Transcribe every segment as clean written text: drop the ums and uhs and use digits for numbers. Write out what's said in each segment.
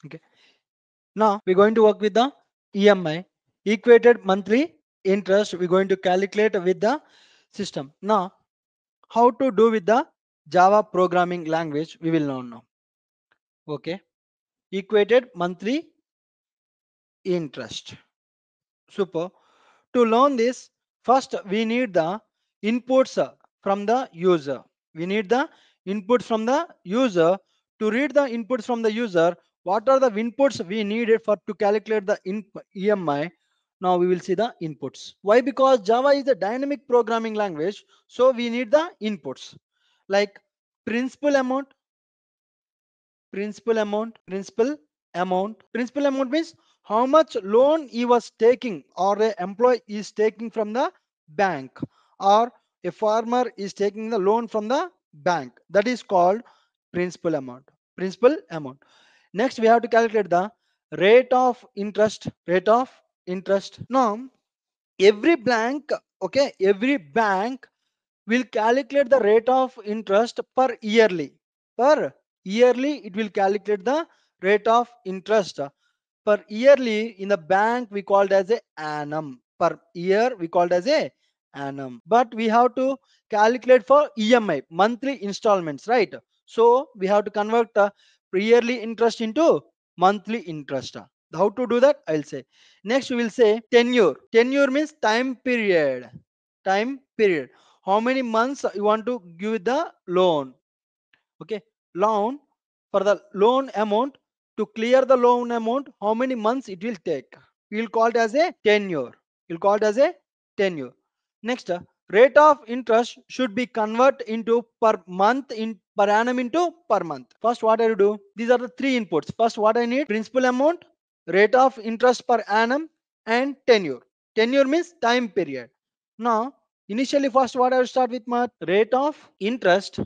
Okay. Now we're going to work with the EMI, equated monthly interest. We're going to calculate with the system. Now, how to do with the Java programming language, we will know now. Okay. Equated monthly interest. Super. To learn this, first we need the inputs from the user. We need the inputs from the user. To read the inputs from the user, what are the inputs we needed for to calculate the EMI? Now we will see the inputs. Why? Because Java is a dynamic programming language, so we need the inputs like principal amount, principal amount means how much loan he was taking or a employee is taking from the bank, or a farmer is taking the loan from the bank. That is called principal amount. Next we have to calculate the rate of interest. Now every bank will calculate the rate of interest per yearly. It will calculate the rate of interest per yearly. In the bank we called as a annum. Per year we called as a annum, but we have to calculate for EMI, monthly installments, right? So we have to convert yearly interest into monthly interest. How to do that, I'll say. Next we will say tenure means time period. How many months you want to give the loan? Okay, loan. For the loan amount, to clear the loan amount, how many months it will take? We'll call it as a tenure. Next, rate of interest should be convert into per month, in per annum into per month. First what I do, these are the three inputs. First what I need, principal amount, rate of interest per annum, and tenure means time period. Now initially, first what I will start with my rate of interest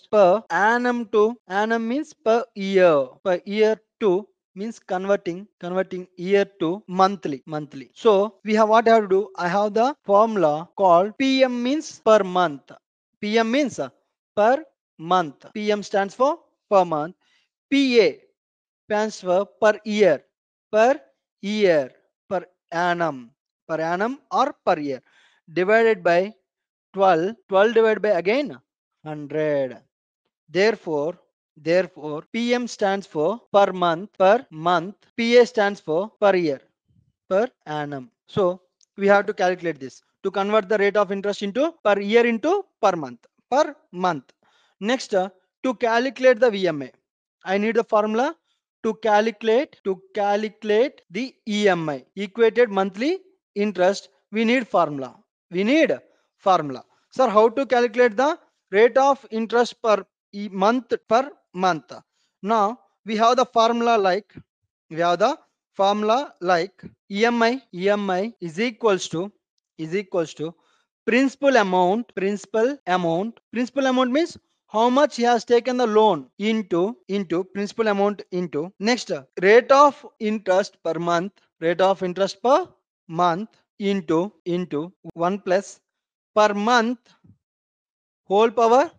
per annum. To annum means per year. To means converting year to monthly. So we have what I have to do. I have the formula called PM means per month. PM means per month. PM stands for per month. PA stands for per year, per annum, or per year, divided by 12 divided by again 100. Therefore, PM stands for per month, PA stands for per year, per annum. So we have to calculate this to convert the rate of interest into per year into per month. Next, to calculate the VMA, I need the formula to calculate the EMI, equated monthly interest. We need formula. Sir, how to calculate the rate of interest per month? Now we have the formula like EMI is equals to principal amount means how much he has taken the loan into principal amount into. Next, rate of interest per month into 1 plus per month whole power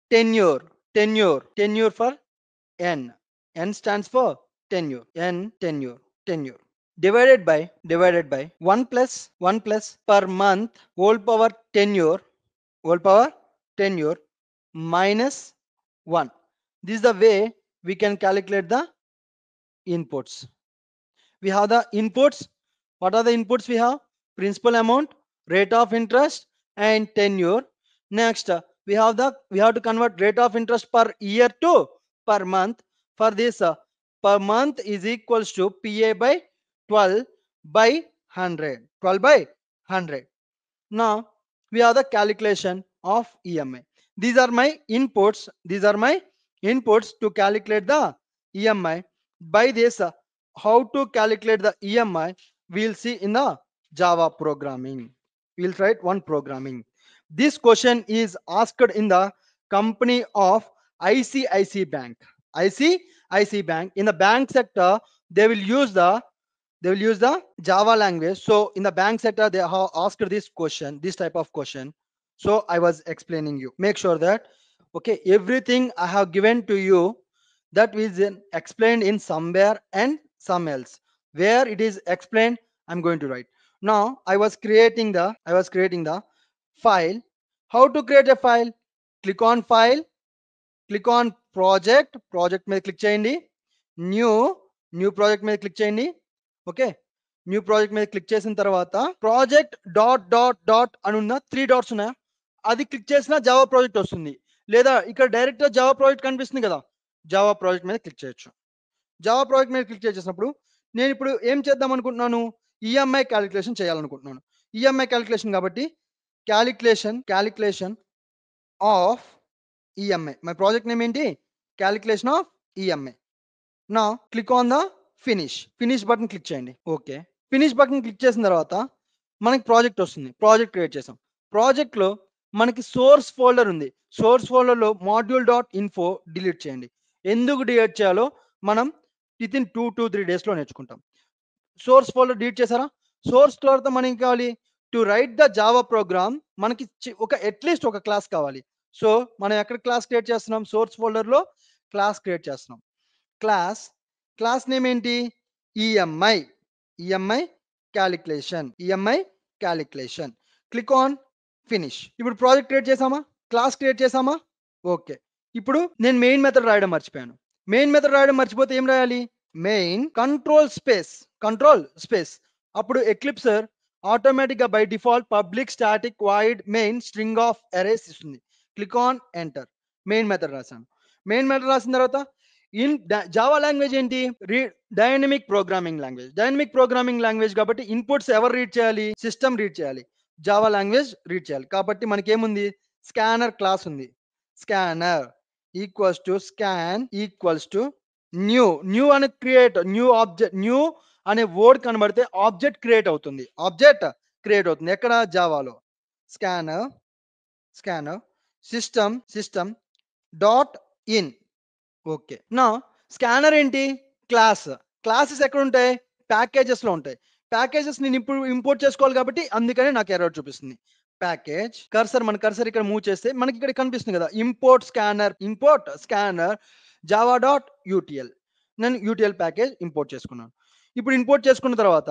tenure for n stands for tenure, divided by 1 plus per month whole power tenure minus 1. This is the way we can calculate the inputs. We have the inputs. What are the inputs we have? Principal amount, rate of interest, and tenure. Next, we have to convert rate of interest per year to per month. For this, per month is equals to PA by 12 by 100. 12 by 100. Now we have the calculation of EMI. These are my inputs to calculate the EMI. By this, how to calculate the EMI, we'll see in the Java programming. We'll write one programming. This question is asked in the company of ICICI Bank. ICICI Bank. In the bank sector, they will use the Java language. So in the bank sector, they have asked this type of question. So I was explaining you. Make sure that okay, everything I have given to you that is explained in somewhere and some else. Where it is explained, I'm going to write. Now I was creating the file. How to create a file? Click on file, click on project మీద click చేయండి. New new project మీద click చేయండి. Okay, new project మీద click చేసిన తర్వాత project dot dot dot అని ఉన్న 3 dots ఉన్నాయా, అది క్లిక్ చేసినా జావా ప్రాజెక్ట్ వస్తుంది. లేదా ఇక్కడ డైరెక్ట్ గా జావా ప్రాజెక్ట్ కనిపిస్తుంది కదా, జావా ప్రాజెక్ట్ మీద క్లిక్ చేయొచ్చు. జావా ప్రాజెక్ట్ మీద క్లిక్ చేసేసినప్పుడు నేను ఇప్పుడు ఏం చేద్దాం అనుకుంటున్నాను, ఈఎంఐ క్యాలిక్యులేషన్ చేయాలనుకుంటున్నాను. ఈఎంఐ క్యాలిక్యులేషన్ కాబట్టి calculation of EMI, my project name ఏంటి, క్యాలిక్యులేషన్ ఆఫ్ ఈఎంఐ. నా click on the finish button click చేయండి. ఓకే, ఫినిష్ బటన్ క్లిక్ చేసిన తర్వాత మనకి ప్రాజెక్ట్ వస్తుంది. ప్రాజెక్ట్ క్రియేట్ చేసాం. ప్రాజెక్ట్ లో మనకి సోర్స్ ఫోల్డర్ ఉంది. సోర్స్ ఫోల్డర్ లో మాడ్యూల్ డాట్ ఇన్ఫో డిలీట్ చేయండి. ఎందుకు డిలీట్ చేయాలో మనం విత్ ఇన్ 2 to 3 days లో నేర్చుకుంటాం. సోర్స్ ఫోల్డర్ డిలీట్ చేశారా? సోర్స్ తర్వాత మనకి కావాలి to write the Java programme. మనకి ఒక అట్లీస్ట్ ఒక క్లాస్ కావాలి. సో మనం ఎక్కడ క్లాస్ క్రియేట్ చేస్తున్నాం, సోర్స్ ఫోల్డర్ లో క్లాస్ క్రియేట్ చేస్తున్నాం. క్లాస్ నేమ్ ఏంటి, EMI calculation. Click on finish. ఇప్పుడు ప్రాజెక్ట్ క్రియేట్ చేసామా, క్లాస్ క్రియేట్ చేసామా? ఓకే, ఇప్పుడు నేను మెయిన్ మెథడ్ రాయడం మర్చిపోయాను. మెయిన్ మెథడ్ రాయడం మర్చిపోతే ఏం రాయాలి, మెయిన్ కంట్రోల్ స్పేస్. అప్పుడు ఎక్లిప్సర్ ఆటోమేటిక్ గా by default public static void main string of arrays ఇస్తుంది. Click on enter. Main method రాశాను. మెయిన్ మెథడ్ రాసిన తర్వాత ఇన్ జావా లాంగ్వేజ్ ఏంటి, డైనమిక్ ప్రోగ్రామింగ్ లాంగ్వేజ్ కాబట్టి ఇన్పుట్స్ ఎవరు రీడ్ చేయాలి, సిస్టమ్ రీడ్ చేయాలి, జావా లాంగ్వేజ్ రీడ్ చేయాలి. కాబట్టి మనకి ఏముంది, స్కానర్ క్లాస్ ఉంది. స్కానర్ ఈక్వల్స్ టు న్యూ అనే క్రియేట్ న్యూ అనే వర్డ్ కనబడితే ఆబ్జెక్ట్ క్రియేట్ అవుతుంది. ఎక్కడ, జావాలో. Scanner system dot in. Okay, నా స్కానర్ ఏంటి, క్లాసెస్ ఎక్కడ ఉంటాయి, ప్యాకేజెస్ లో ఉంటాయి. ప్యాకేజెస్ నేను ఇప్పుడు ఇంపోర్ట్ చేసుకోవాలి కాబట్టి అందుకని నాకు ఎర్రర్ చూపిస్తుంది. ప్యాకేజ్ కర్సర్ ఇక్కడ మూవ్ చేస్తే మనకి ఇక్కడ కనిపిస్తుంది కదా, ఇంపోర్ట్ స్కానర్ జావా డాట్ యూటిఎల్. నేను యూటిఎల్ ప్యాకేజ్ ఇంపోర్ట్ చేసుకున్నాను. ఇప్పుడు ఇంపోర్ట్ చేసుకున్న తర్వాత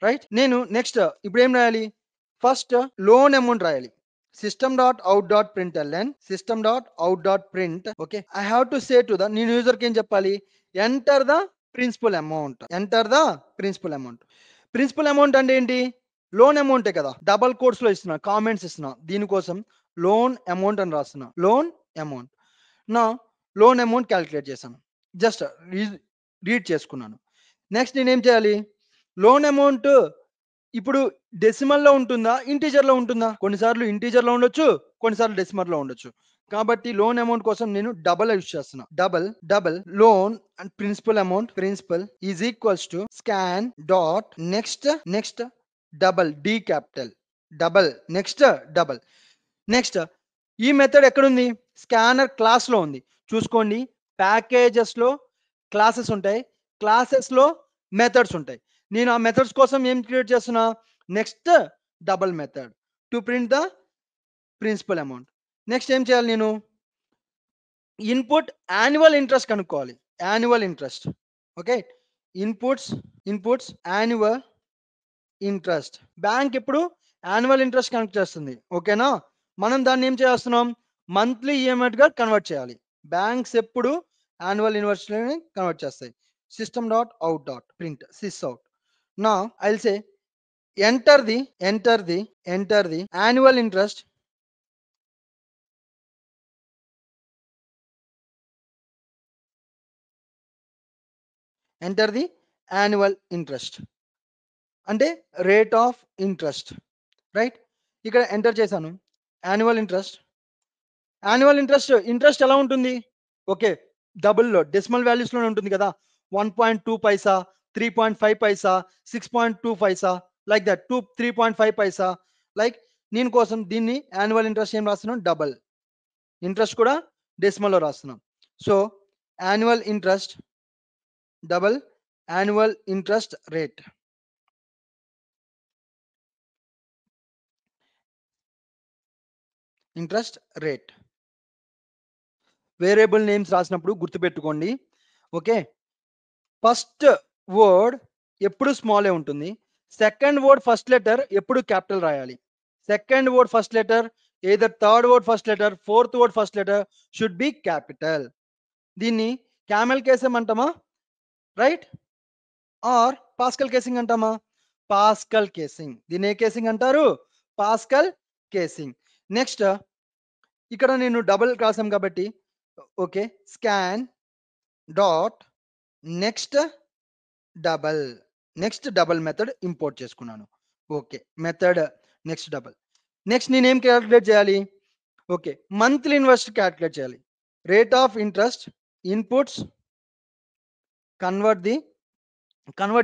రైట్, నేను నెక్స్ట్ ఇప్పుడు ఏం రాయాలి, ఫస్ట్ లోన్ అమౌంట్ రాయాలి. system.out.println okay, I have to say to the, నేను యూజర్ కి ఏం చెప్పాలి, enter the principal amount. Principal amount అంటే ఏంటి, లోన్ అమౌంటే కదా, డబల్ కోట్స్ లో ఇస్తున్నా, కామెంట్స్ ఇస్తున్నా, దీనికోసం లోన్ అమౌంట్ అని రాస్తున్నా. నా లోన్ అమౌంట్ క్యాలిక్యులేట్ చేశాను, జస్ట్ రీడ్ చేసుకున్నాను. నెక్స్ట్ నేనేం చేయాలి, లోన్ అమౌంట్ ఇప్పుడు డెసిమల్ లో ఉంటుందా, ఇంటీజర్ లో ఉంటుందా, కొన్నిసార్లు ఇంటీజర్ లో ఉండొచ్చు, కొన్నిసార్లు డెసిమల్ లో ఉండొచ్చు. కాబట్టి లోన్ అమౌంట్ కోసం నేను డబల్ యూజ్ చేస్తున్నా. Double loan and principal is equals to scan dot next double D capital double next. ఈ మెథడ్ ఎక్కడుంది, స్కానర్ క్లాస్ లో ఉంది. చూసుకోండి, ప్యాకేజెస్ లో క్లాసెస్ ఉంటాయి, క్లాసెస్ లో మెథడ్స్ ఉంటాయి. నేను ఆ మెథడ్స్ కోసం ఏం క్రియేట్ చేస్తున్నా, next double method to print the principal amount. Next ఏం చేయాలి, నేను ఇన్పుట్ యాన్యువల్ ఇంట్రెస్ట్ కనుక్కోవాలి. Okay, inputs annual interest. Bank ఎప్పుడు యాన్యువల్ ఇంట్రెస్ట్ కనెక్ట్ చేస్తుంది. ఓకేనా, మనం దాన్ని ఏం చేస్తున్నాం, మంత్లీ ఈఎంఐగా కన్వర్ట్ చేయాలి. బ్యాంక్స్ ఎప్పుడు యాన్యువల్ ఇన్వెస్ట్ కన్వర్ట్ చేస్తాయి. system.out.print sysout. Now I'll say enter the annual interest అంటే రేట్ ఆఫ్ ఇంట్రెస్ట్. రైట్, ఇక్కడ ఎంటర్ చేశాను. యాన్యువల్ ఇంట్రెస్ట్ ఎలా ఉంటుంది, ఓకే, డబుల్లో డెసిమల్ వాల్యూస్ లోనే ఉంటుంది కదా, 1.2 పైసా, 3.5 పైసా, 6.2 పైసా, లైక్ దట్ 3.5 పైసా. లైక్ నేను కోసం దీన్ని యాన్యువల్ ఇంట్రెస్ట్ ఏం రాస్తున్నాం, డబల్ ఇంట్రెస్ట్ కూడా డెసిమల్ లో రాస్తున్నాం. So annual interest double annual interest rate. Variable names రాసినప్పుడు గుర్తుపెట్టుకోండి. ఓకే, ఫస్ట్ వర్డ్ ఎప్పుడు స్మాలే ఉంటుంది. సెకండ్ వర్డ్ ఫస్ట్ లెటర్ ఎప్పుడు క్యాపిటల్ రాయాలి. Second word first letter, either third word first letter, fourth word first letter should be capital. దీన్ని camel casing అంటామా, right, or Pascal casing అంటామా? Pascal casing. దీన్ని ఏ కేసింగ్ అంటారు? Pascal casing. నెక్స్ట్ ఇక్కడ నేను డబుల్ రాసాం కాబట్టి okay, scan dot next double method import చేసుకున్నాను. Okay, method next double. Next నేనేం క్యాలిక్యులేట్ చేయాలి? ఓకే, మంత్లీ ఇన్వెస్ట్ క్యాలిక్యులేట్ చేయాలి. Rate of interest inputs convert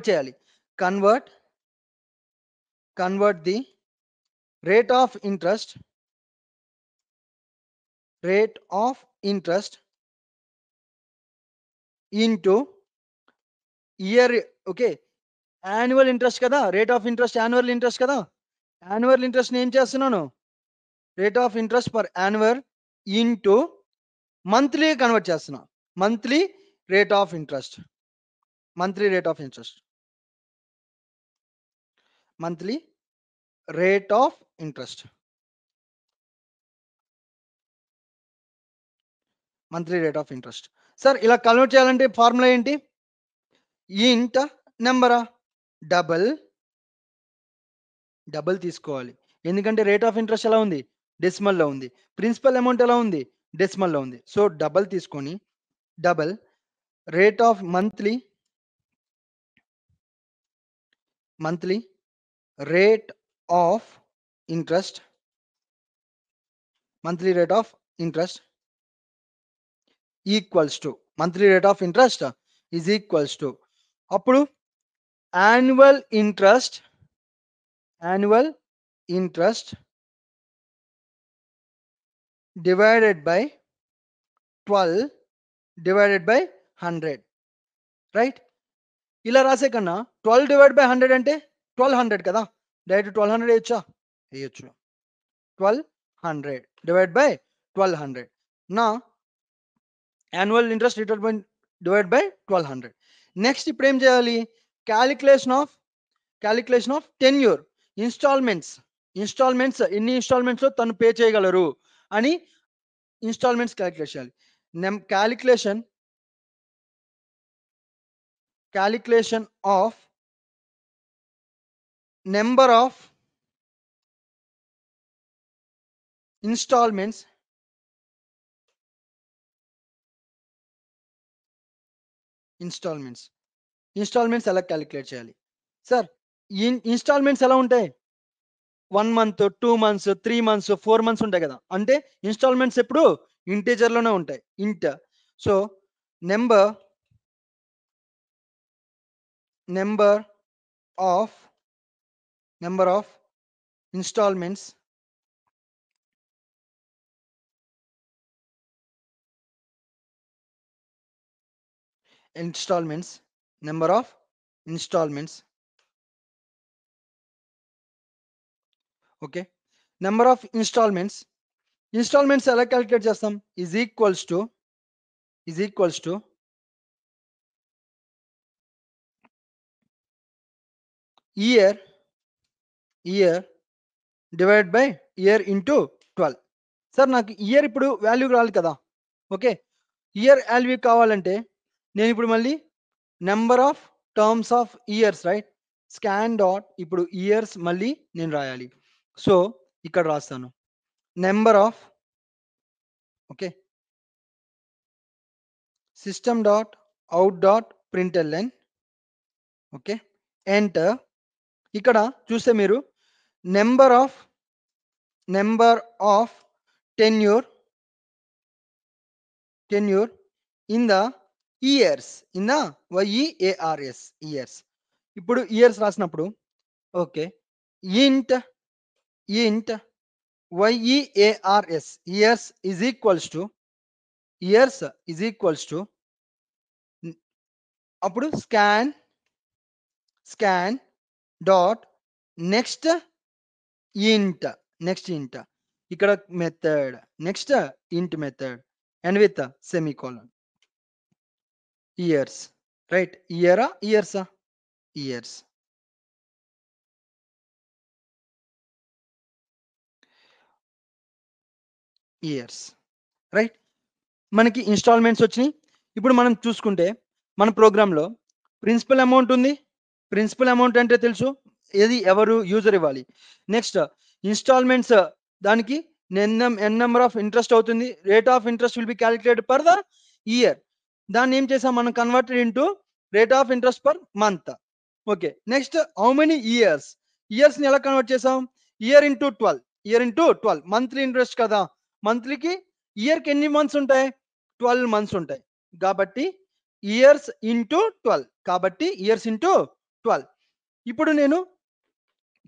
చేయాలి. Convert the rate of interest into year. Okay, annual interest కదా, rate of interest annual interest కదా. Annual interest ఏం చేస్తున్నాను? Rate of interest per annual into monthly convert చేస్తున్నా. Monthly rate of interest monthly rate of interest sir ఇలా convert చేయాలంటే formula ఏంటి? Int నెంబరా, double తీసుకోవాలి. ఎందుకంటే రేట్ ఆఫ్ ఇంట్రెస్ట్ ఎలా ఉంది? డెసిమల్లో ఉంది. ప్రిన్సిపల్ అమౌంట్ ఎలా ఉంది? డెసిమల్లో ఉంది. సో డబల్ తీసుకొని double rate of monthly rate of interest equals to is equals to అప్పుడు annual interest divided by 12 divided by 100, right. ఇలా రాసే కన్నా 12 డివైడ్ బై 100 అంటే 1200 కదా, డైరెక్ట్ 1200 వేయచ్చు. 1200 డివైడ్ బై 1200. నా annual interest divide by 1200. Next ఇప్పుడు ఏం చేయాలి? Calculation of tenure. ఇన్స్టాల్మెంట్స్ ఎన్ని ఇన్స్టాల్మెంట్స్ తను పే చేయగలరు అని ఇన్స్టాల్మెంట్స్ క్యాలిక్యులేట్ చేయాలి. Calculation of number of installments ఎలా క్యాలిక్యులేట్ చేయాలి? సార్ ఇన్స్టాల్మెంట్స్ ఎలా ఉంటాయి? 1 month, 2 months, 3 months, 4 months ఉంటాయి కదా. అంటే ఇన్స్టాల్మెంట్స్ ఎప్పుడు ఇంటీజర్ లోనే ఉంటాయి, int. So number of installments number of installments okay, number of installments ఎలా క్యాలిక్యులేట్ చేస్తాం? Is equals to year divide by year into 12. Sir నాకు ఇయర్ ఇప్పుడు వాల్యూ రావాలి కదా. ఓకే, ఇయర్ వాల్యూ కావాలంటే నేను ఇప్పుడు మళ్ళీ number of terms of years, right, scan dot ఇప్పుడు ఇయర్స్ మళ్ళీ నేను రాయాలి. సో ఇక్కడ రాస్తాను number of okay system dot out dot println. Okay, enter. ఇక్కడ చూస్తే మీరు number of tenure in the years years. ఇప్పుడు ఇయర్స్ రాసినప్పుడు ఓకే, ఇంట్ YEARS years is equals to అప్పుడు స్కాన్ డాట్ నెక్స్ట్ ఇంట్ ఇక్కడ మెథడ్ ఇంట్ method and with a semicolon. Years, right? Year, years, years. Years, right? మనకి ఇన్స్టాల్మెంట్స్ వచ్చినాయి. ఇప్పుడు మనం చూసుకుంటే మన ప్రోగ్రాంలో ప్రిన్సిపల్ అమౌంట్ ఉంది. ప్రిన్సిపల్ అమౌంట్ అంటే తెలుసు, ఏది ఎవరు యూజర్ ఇవ్వాలి. నెక్స్ట్ ఇన్స్టాల్మెంట్స్, దానికి ఎన్ నెంబర్ ఆఫ్ ఇంట్రెస్ట్ అవుతుంది. Rate of interest will be calculated per the year. దాన్ని ఏం చేసాం మనం, converted into rate of interest per month. Okay, next how many years, ఇయర్స్ని ఎలా కన్వర్ట్ చేసాం, year into 12, year into 12. Monthly interest కదా, మంత్లీకి ఇయర్కి ఎన్ని మంత్స్ ఉంటాయి, 12 మంత్స్ ఉంటాయి. కాబట్టి ఇయర్స్ ఇంటూ 12, కాబట్టి ఇయర్స్ ఇంటూ 12. ఇప్పుడు నేను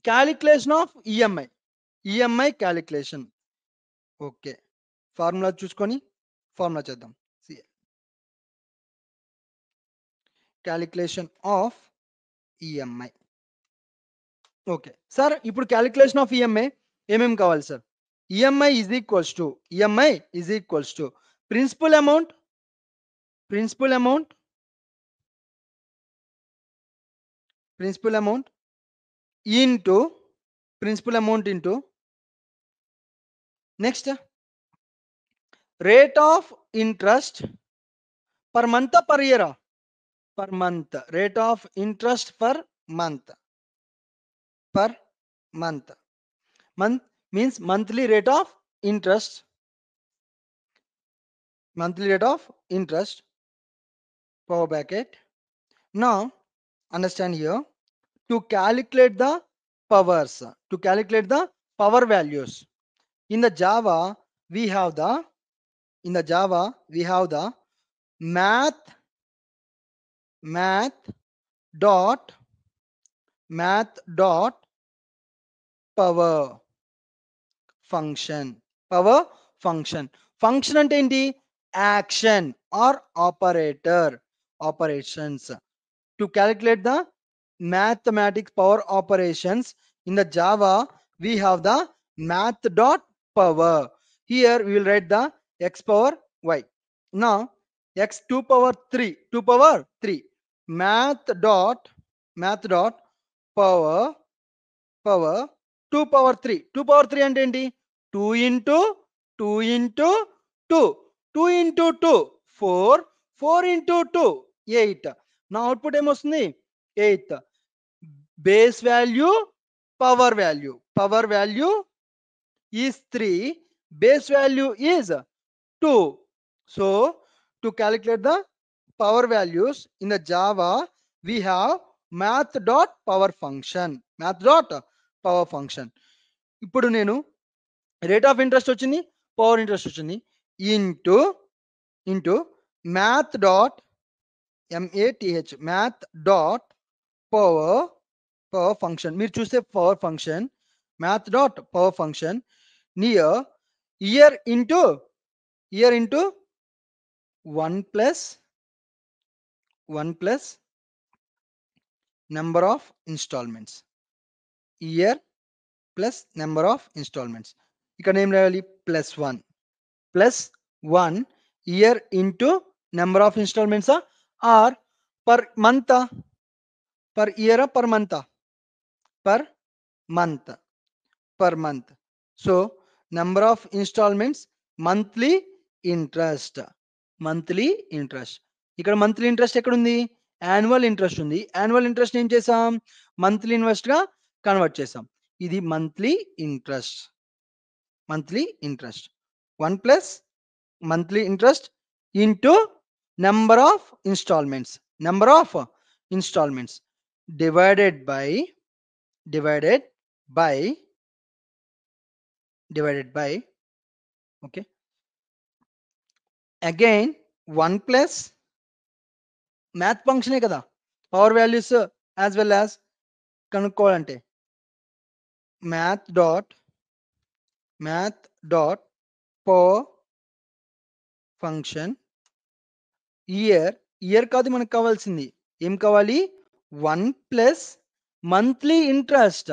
calculation of EMI calculation. Okay, formula చూసుకొని ఫార్ములా చేద్దాం. Calculation of EMI. Okay sir, ఇప్పుడు క్యాలిక్యులేషన్ ఆఫ్ ఈఎంఐ ఏమేమి కావాలి sir? EMI is equals to principal amount into next rate of interest per month per year, per month. Rate of interest per month month means monthly rate of interest, power bracket. Now understand here, to calculate the powers, to calculate the power values, in the Java we have the math dot power function. Function అంటే ఏంటి, action or operations. To calculate the mathematics power operations in the Java, we have the math dot power. Here we will write the x power y. Now x 2 power 3 math dot power 2 power 3 అంటే ఏంటి, 2 into 2 into 2 2 into 2 4 4 into 2 8. నా output ఏమొస్తుంది, 8. Base value power value is 3, base value is 2. So to calculate the power values in the Java, we have math dot power function. ఇప్పుడు నేను rate of interest వచ్చింది, power interest వచ్చింది, into math dot power function. మీరు చూస్తే power function, math dot power function near year into 1 plus number of installments, year plus number of installments. ఇక్కడ ఏం రాయాలి, +1 year into number of installments or per month, per year, per month. So number of installments, monthly interest. ఇక్కడ monthly interest ఎక్కడ ఉంది, annual interest ఉంది. Annual interest ఏం చేసాం, monthly invest గా కన్వర్ట్ చేసాం. ఇది monthly interest 1 plus monthly interest into number of installments divided by okay, again 1 plus math function ఏ కదా, power values as well as కనుక్కోవాలంటే math dot power function year కాదు మనకు కావాల్సింది, ఏం కావాలి, 1 plus monthly interest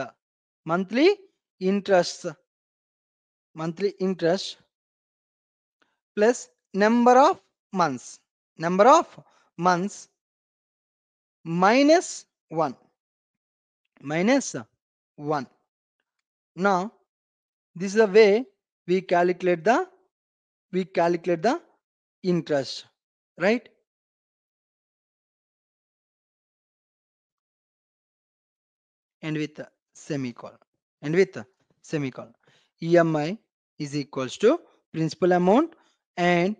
plus number of months minus 1 minus 1. Now this is the way we calculate the interest, right? And with semicolon and with semicolon. EMI is equals to principal amount and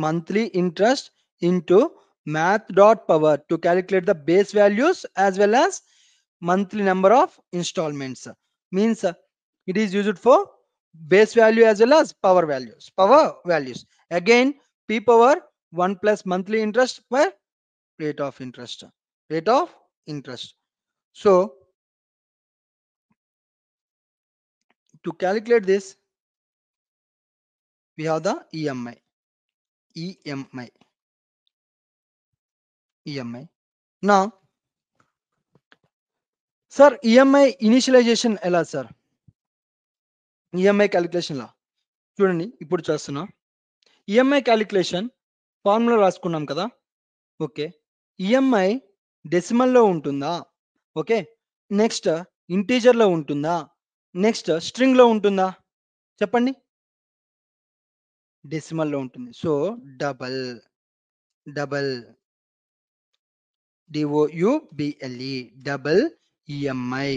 monthly interest into math dot power to calculate the base values as well as monthly number of installments. Means it is used for base value as well as power values. Again, p power 1 plus monthly interest per rate of interest. So to calculate this, we have the EMI. EMI. EMI. Now, sir, EMI initialization ఎలా sir? EMI calculation లా చూడండి, ఇప్పుడు చేస్తున్నా. EMI calculation formula రాసుకున్నాం కదా. Okay, EMI డెసిమల్లో ఉంటుందా? Okay, next ఇంటీజర్లో ఉంటుందా? Next స్ట్రింగ్లో ఉంటుందా? చెప్పండి. డెసిమల్లో ఉంటుంది. So double DOUBLE double EMI.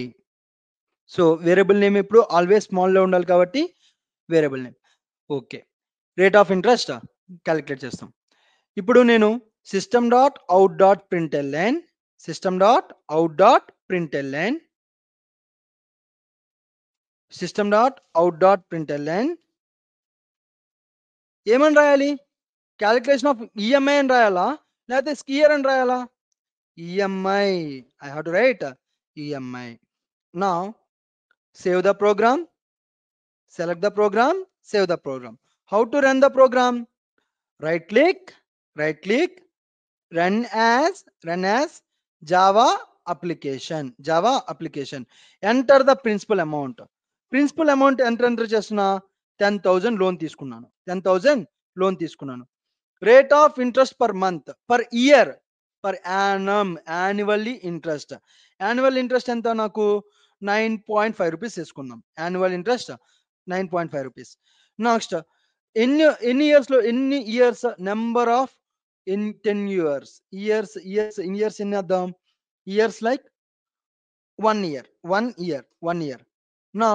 So variable name ఇప్పుడు ఆల్వేస్ స్మాల్లో ఉండాలి కాబట్టి variable name. Okay, rate of interest calculate చేస్తాం. ఇప్పుడు నేను system dot out dot println system dot out dot println system dot out dot println ఏమని రాయాలి? Calculation of EMI అని రాయాలా లేకపోతే స్కీయర్ అని రాయాలా? EMI. I have to write EMI. Now save the program, select the program, save the program. How to run the program? Right click, run as Java application. Enter the principal amount. enter చేస్తున్నా 10,000 loan తీసుకున్నాను. Rate of interest per month, per year, per annum, annually interest. Annual interest ఎంత? నాకు 9.5 rupees తీసుకున్నాం. Annual interest 9.5 rupees. Next ఎన్ని years number of in 10 years ఎన్ని అద్దాం? Years like 1 year. నా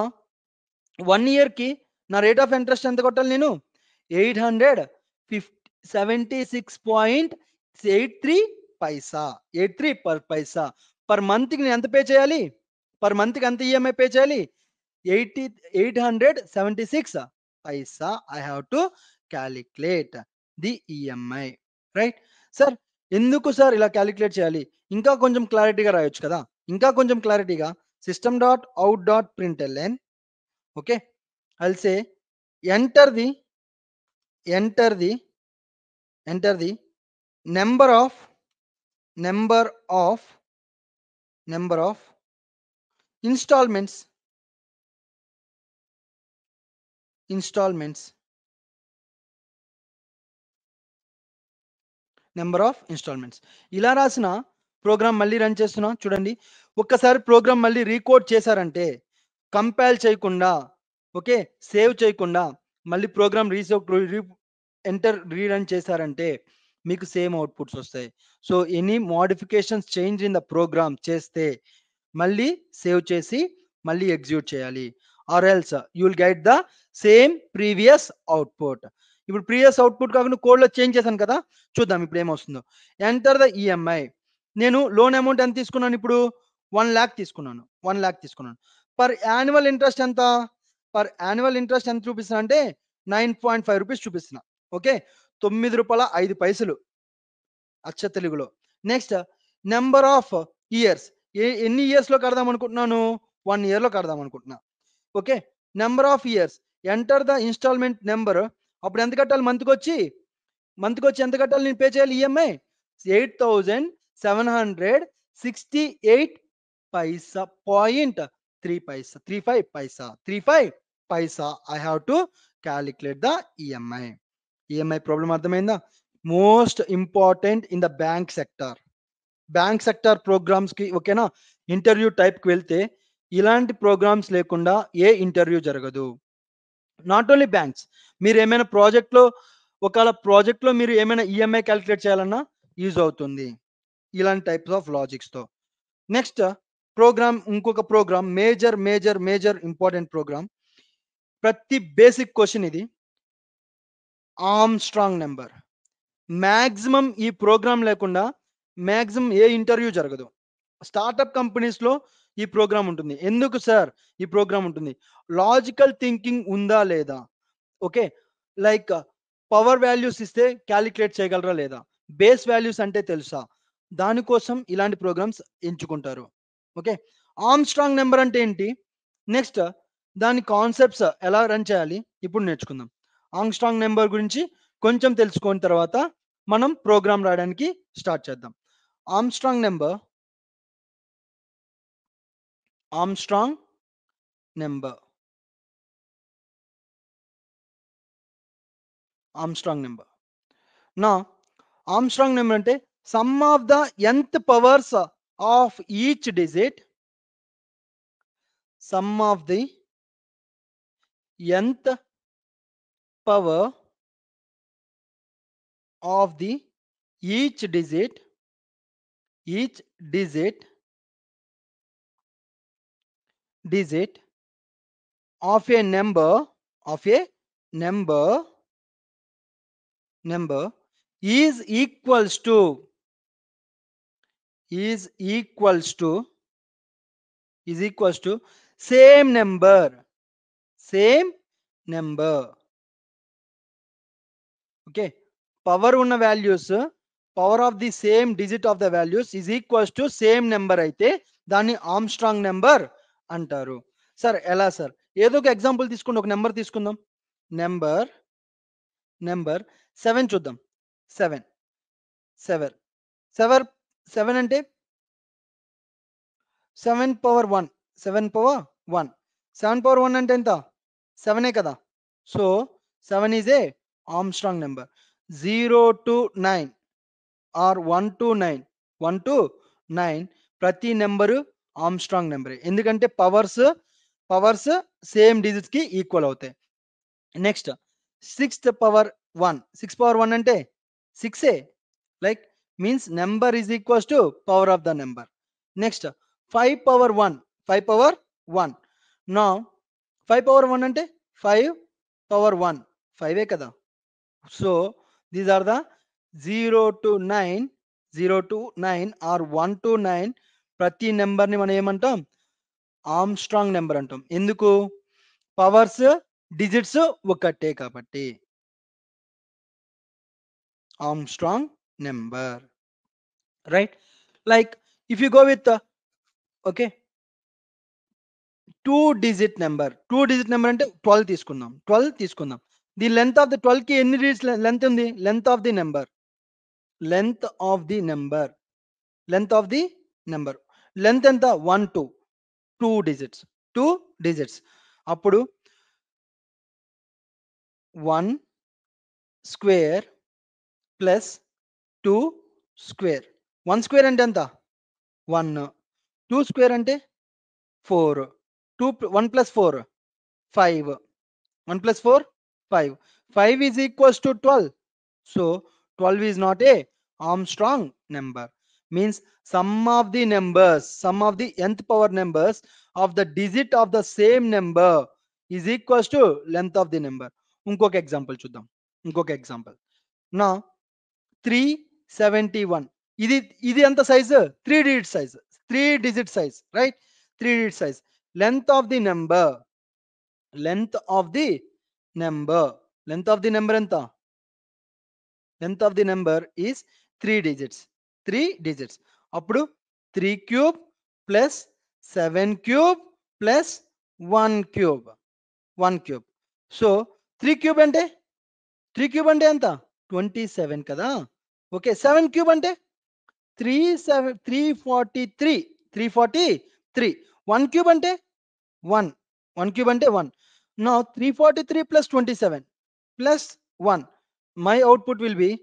1 year కి నా రేట్ ఆఫ్ ఇంట్రెస్ట్ ఎంత కొట్టాలి? నేను 876.83 పైసా పర్ మంత్ కి నేను ఎంత పే చేయాలి? పర్ మంత్ కి ఎంత ఈఎంఐ పే చేయాలి? 876 paisa. I have to calculate the EMI, right sir? ఎందుకు సార్ ఇలా క్యాలిక్యులేట్ చేయాలి? ఇంకా కొంచెం క్లారిటీగా రాయొచ్చు కదా. ఇంకా కొంచెం క్లారిటీగా system dot out dot println. Okay, I'll say enter the number of installments number of installments. ఇలా రాసిన ప్రోగ్రామ్ మళ్ళీ రన్ చేస్తున్నా. చూడండి, ఒక్కసారి ప్రోగ్రామ్ మళ్ళీ రీకోడ్ చేశారంటే, కంపైల్ చేయకుండా, ఓకే, సేవ్ చేయకుండా మళ్ళీ ప్రోగ్రామ్ రీరన్ చేశారంటే మీకు సేమ్ అవుట్పుట్స్ వస్తాయి. So any modifications change in the program చేస్తే మళ్ళీ సేవ్ చేసి మళ్ళీ ఎగ్జిక్యూట్ చేయాలి. Or else you will get the same previous output. ఇప్పుడు ప్రీవియస్ అవుట్పుట్ కాకుండా కోడ్లో చేంజ్ చేశాను కదా, చూద్దాం ఇప్పుడు ఏమొస్తుందో. Enter the EMI. నేను లోన్ అమౌంట్ ఎంత తీసుకున్నాను? ఇప్పుడు 1 lakh తీసుకున్నాను. పర్ యాన్యువల్ ఇంట్రెస్ట్ ఎంత? పర్ యాన్యువల్ ఇంట్రెస్ట్ ఎంత చూపిస్తున్నా అంటే 9.5 రూపీస్ చూపిస్తున్నా. ఓకే, 9 రూపాయల 5 పైసలు అచ్చ తెలుగులో. Next number of years. ఎన్ని ఇయర్స్ లో కడదాం అనుకుంటున్నాను? 1 year లో కడదాం అనుకుంటున్నా. Okay, number of years. Enter the installment number. అప్పుడు ఎంత కట్టాలి? మంత్కి వచ్చి ఎంత కట్టాలి నేను పే చేయాలి EMI? 8,768 paisa point 3 paisa 35 paisa I have to calculate the EMI. EMI problem అర్థమైందా? Most important in the bank sector. Bank sector ప్రోగ్రామ్స్కి ఓకేనా, ఇంటర్వ్యూ టైప్కి వెళ్తే ఇలాంటి ప్రోగ్రామ్స్ లేకుండా ఏ ఇంటర్వ్యూ జరగదు. నాట్ ఓన్లీ బ్యాంక్స్, మీరు ఏమైనా ప్రాజెక్ట్లో, ఒకవేళ ప్రాజెక్ట్లో మీరు ఏమైనా ఈఎంఐ క్యాలిక్యులేట్ చేయాలన్నా యూజ్ అవుతుంది ఇలాంటి టైప్స్ ఆఫ్ లాజిక్స్తో. నెక్స్ట్ ప్రోగ్రామ్, ఇంకొక program major major major important program, ప్రతి బేసిక్ క్వశ్చన్ ఇది ఆర్మ్స్ట్రాంగ్ నెంబర్. మ్యాక్సిమం ఈ ప్రోగ్రామ్ లేకుండా మ్యాక్సిమం ఏ ఇంటర్వ్యూ జరగదు. స్టార్టప్ కంపెనీస్లో ఈ ప్రోగ్రామ్ ఉంటుంది. ఎందుకు సార్ ఈ ప్రోగ్రామ్ ఉంటుంది? లాజికల్ థింకింగ్ ఉందా లేదా, ఓకే, లైక్ పవర్ వాల్యూస్ ఇస్తే క్యాలిక్యులేట్ చేయగలరా లేదా, బేస్ వాల్యూస్ అంటే తెలుసా, దానికోసం ఇలాంటి ప్రోగ్రామ్స్ ఎంచుకుంటారు. ఓకే, ఆర్మ్స్ట్రాంగ్ నెంబర్ అంటే ఏంటి, నెక్స్ట్ దాని కాన్సెప్ట్స్ ఎలా రన్ చేయాలి ఇప్పుడు నేర్చుకుందాం. ఆర్మ్స్ట్రాంగ్ నెంబర్ గురించి కొంచెం తెలుసుకున్న తర్వాత మనం ప్రోగ్రామ్ రాయడానికి స్టార్ట్ చేద్దాం. Armstrong number, Armstrong number, Armstrong number. నా ఆర్మ్స్ట్రాంగ్ నెంబర్ అంటే some of the nth powers of each digit, some of the nth power of the each digit, each digit of a number is equals to same number. Okay, power ఉన్న values, power of the same digit of the values is equals to same number అయితే దాన్ని Armstrong number అంటారు. Sir ఎలా sir? ఏదో ఒక example తీసుకుని ఒక number తీసుకుందాం. నెంబర్ 7 చూద్దాం. 7 అంటే 7 పవర్ 1, 7 పవర్ 1, 7 పవర్ 1 అంటే ఎంత? 7 కదా. So 7 is a Armstrong number. 0 to 9 or 1 to 9 ప్రతి నెంబరు ఆర్మ్స్ట్రాంగ్ నెంబరే, ఎందుకంటే పవర్స్ సేమ్ డిజిట్స్ కి ఈక్వల్ అవుతాయి. నెక్స్ట్ 6 పవర్ 1, 6 పవర్ 1 అంటే 6 like means number is equals to power of the number. Next 5 power 1, 5 power 1. నా 5 పవర్ 1 అంటే 5 power 1, 5 కదా. So these are the 0 to 9 or 1 to 9 ప్రతి నెంబర్ని మనం ఏమంటాం? ఆర్మ్స్ట్రాంగ్ నెంబర్ అంటాం. ఎందుకు? పవర్స్ డిజిట్స్ ఒకటే కాబట్టి. Armstrong number, right? Like if you go with okay 2 digit number అంటే 12 తీసుకుందాం. ది లెంత్ ఆఫ్ ది 12 కి ఎన్ని డిజిట్స్ లెంత్ ఉంది? Length of the number length ఎంత? 1 2 2 డిజిట్స్. అప్పుడు 1 స్క్వేర్ ప్లస్ 2 స్క్వేర్. 1 స్క్వేర్ అంటే ఎంత? 1. 2 స్క్వేర్ అంటే 4. 1 plus 4 5. 1 plus 4 5. 5 is equals to 12. So 12 is not a Armstrong number. Means sum of the nth power numbers of the digit of the same number is equals to length of the number. ఇంకొక example చూద్దాం. నా 371. ఇది ఎంత size? 3 digit size, right? 3 digit size. Length of the number ఎంత? Length of the number is 3 digits. అప్పుడు 3 cube plus 7 cube plus 1 cube. So 3 cube అంటే ఎంత? 27 కదా. ఓకే, 7 cube అంటే 343. 1 cube అంటే 1. Now 343 plus 27 plus 1. my output will be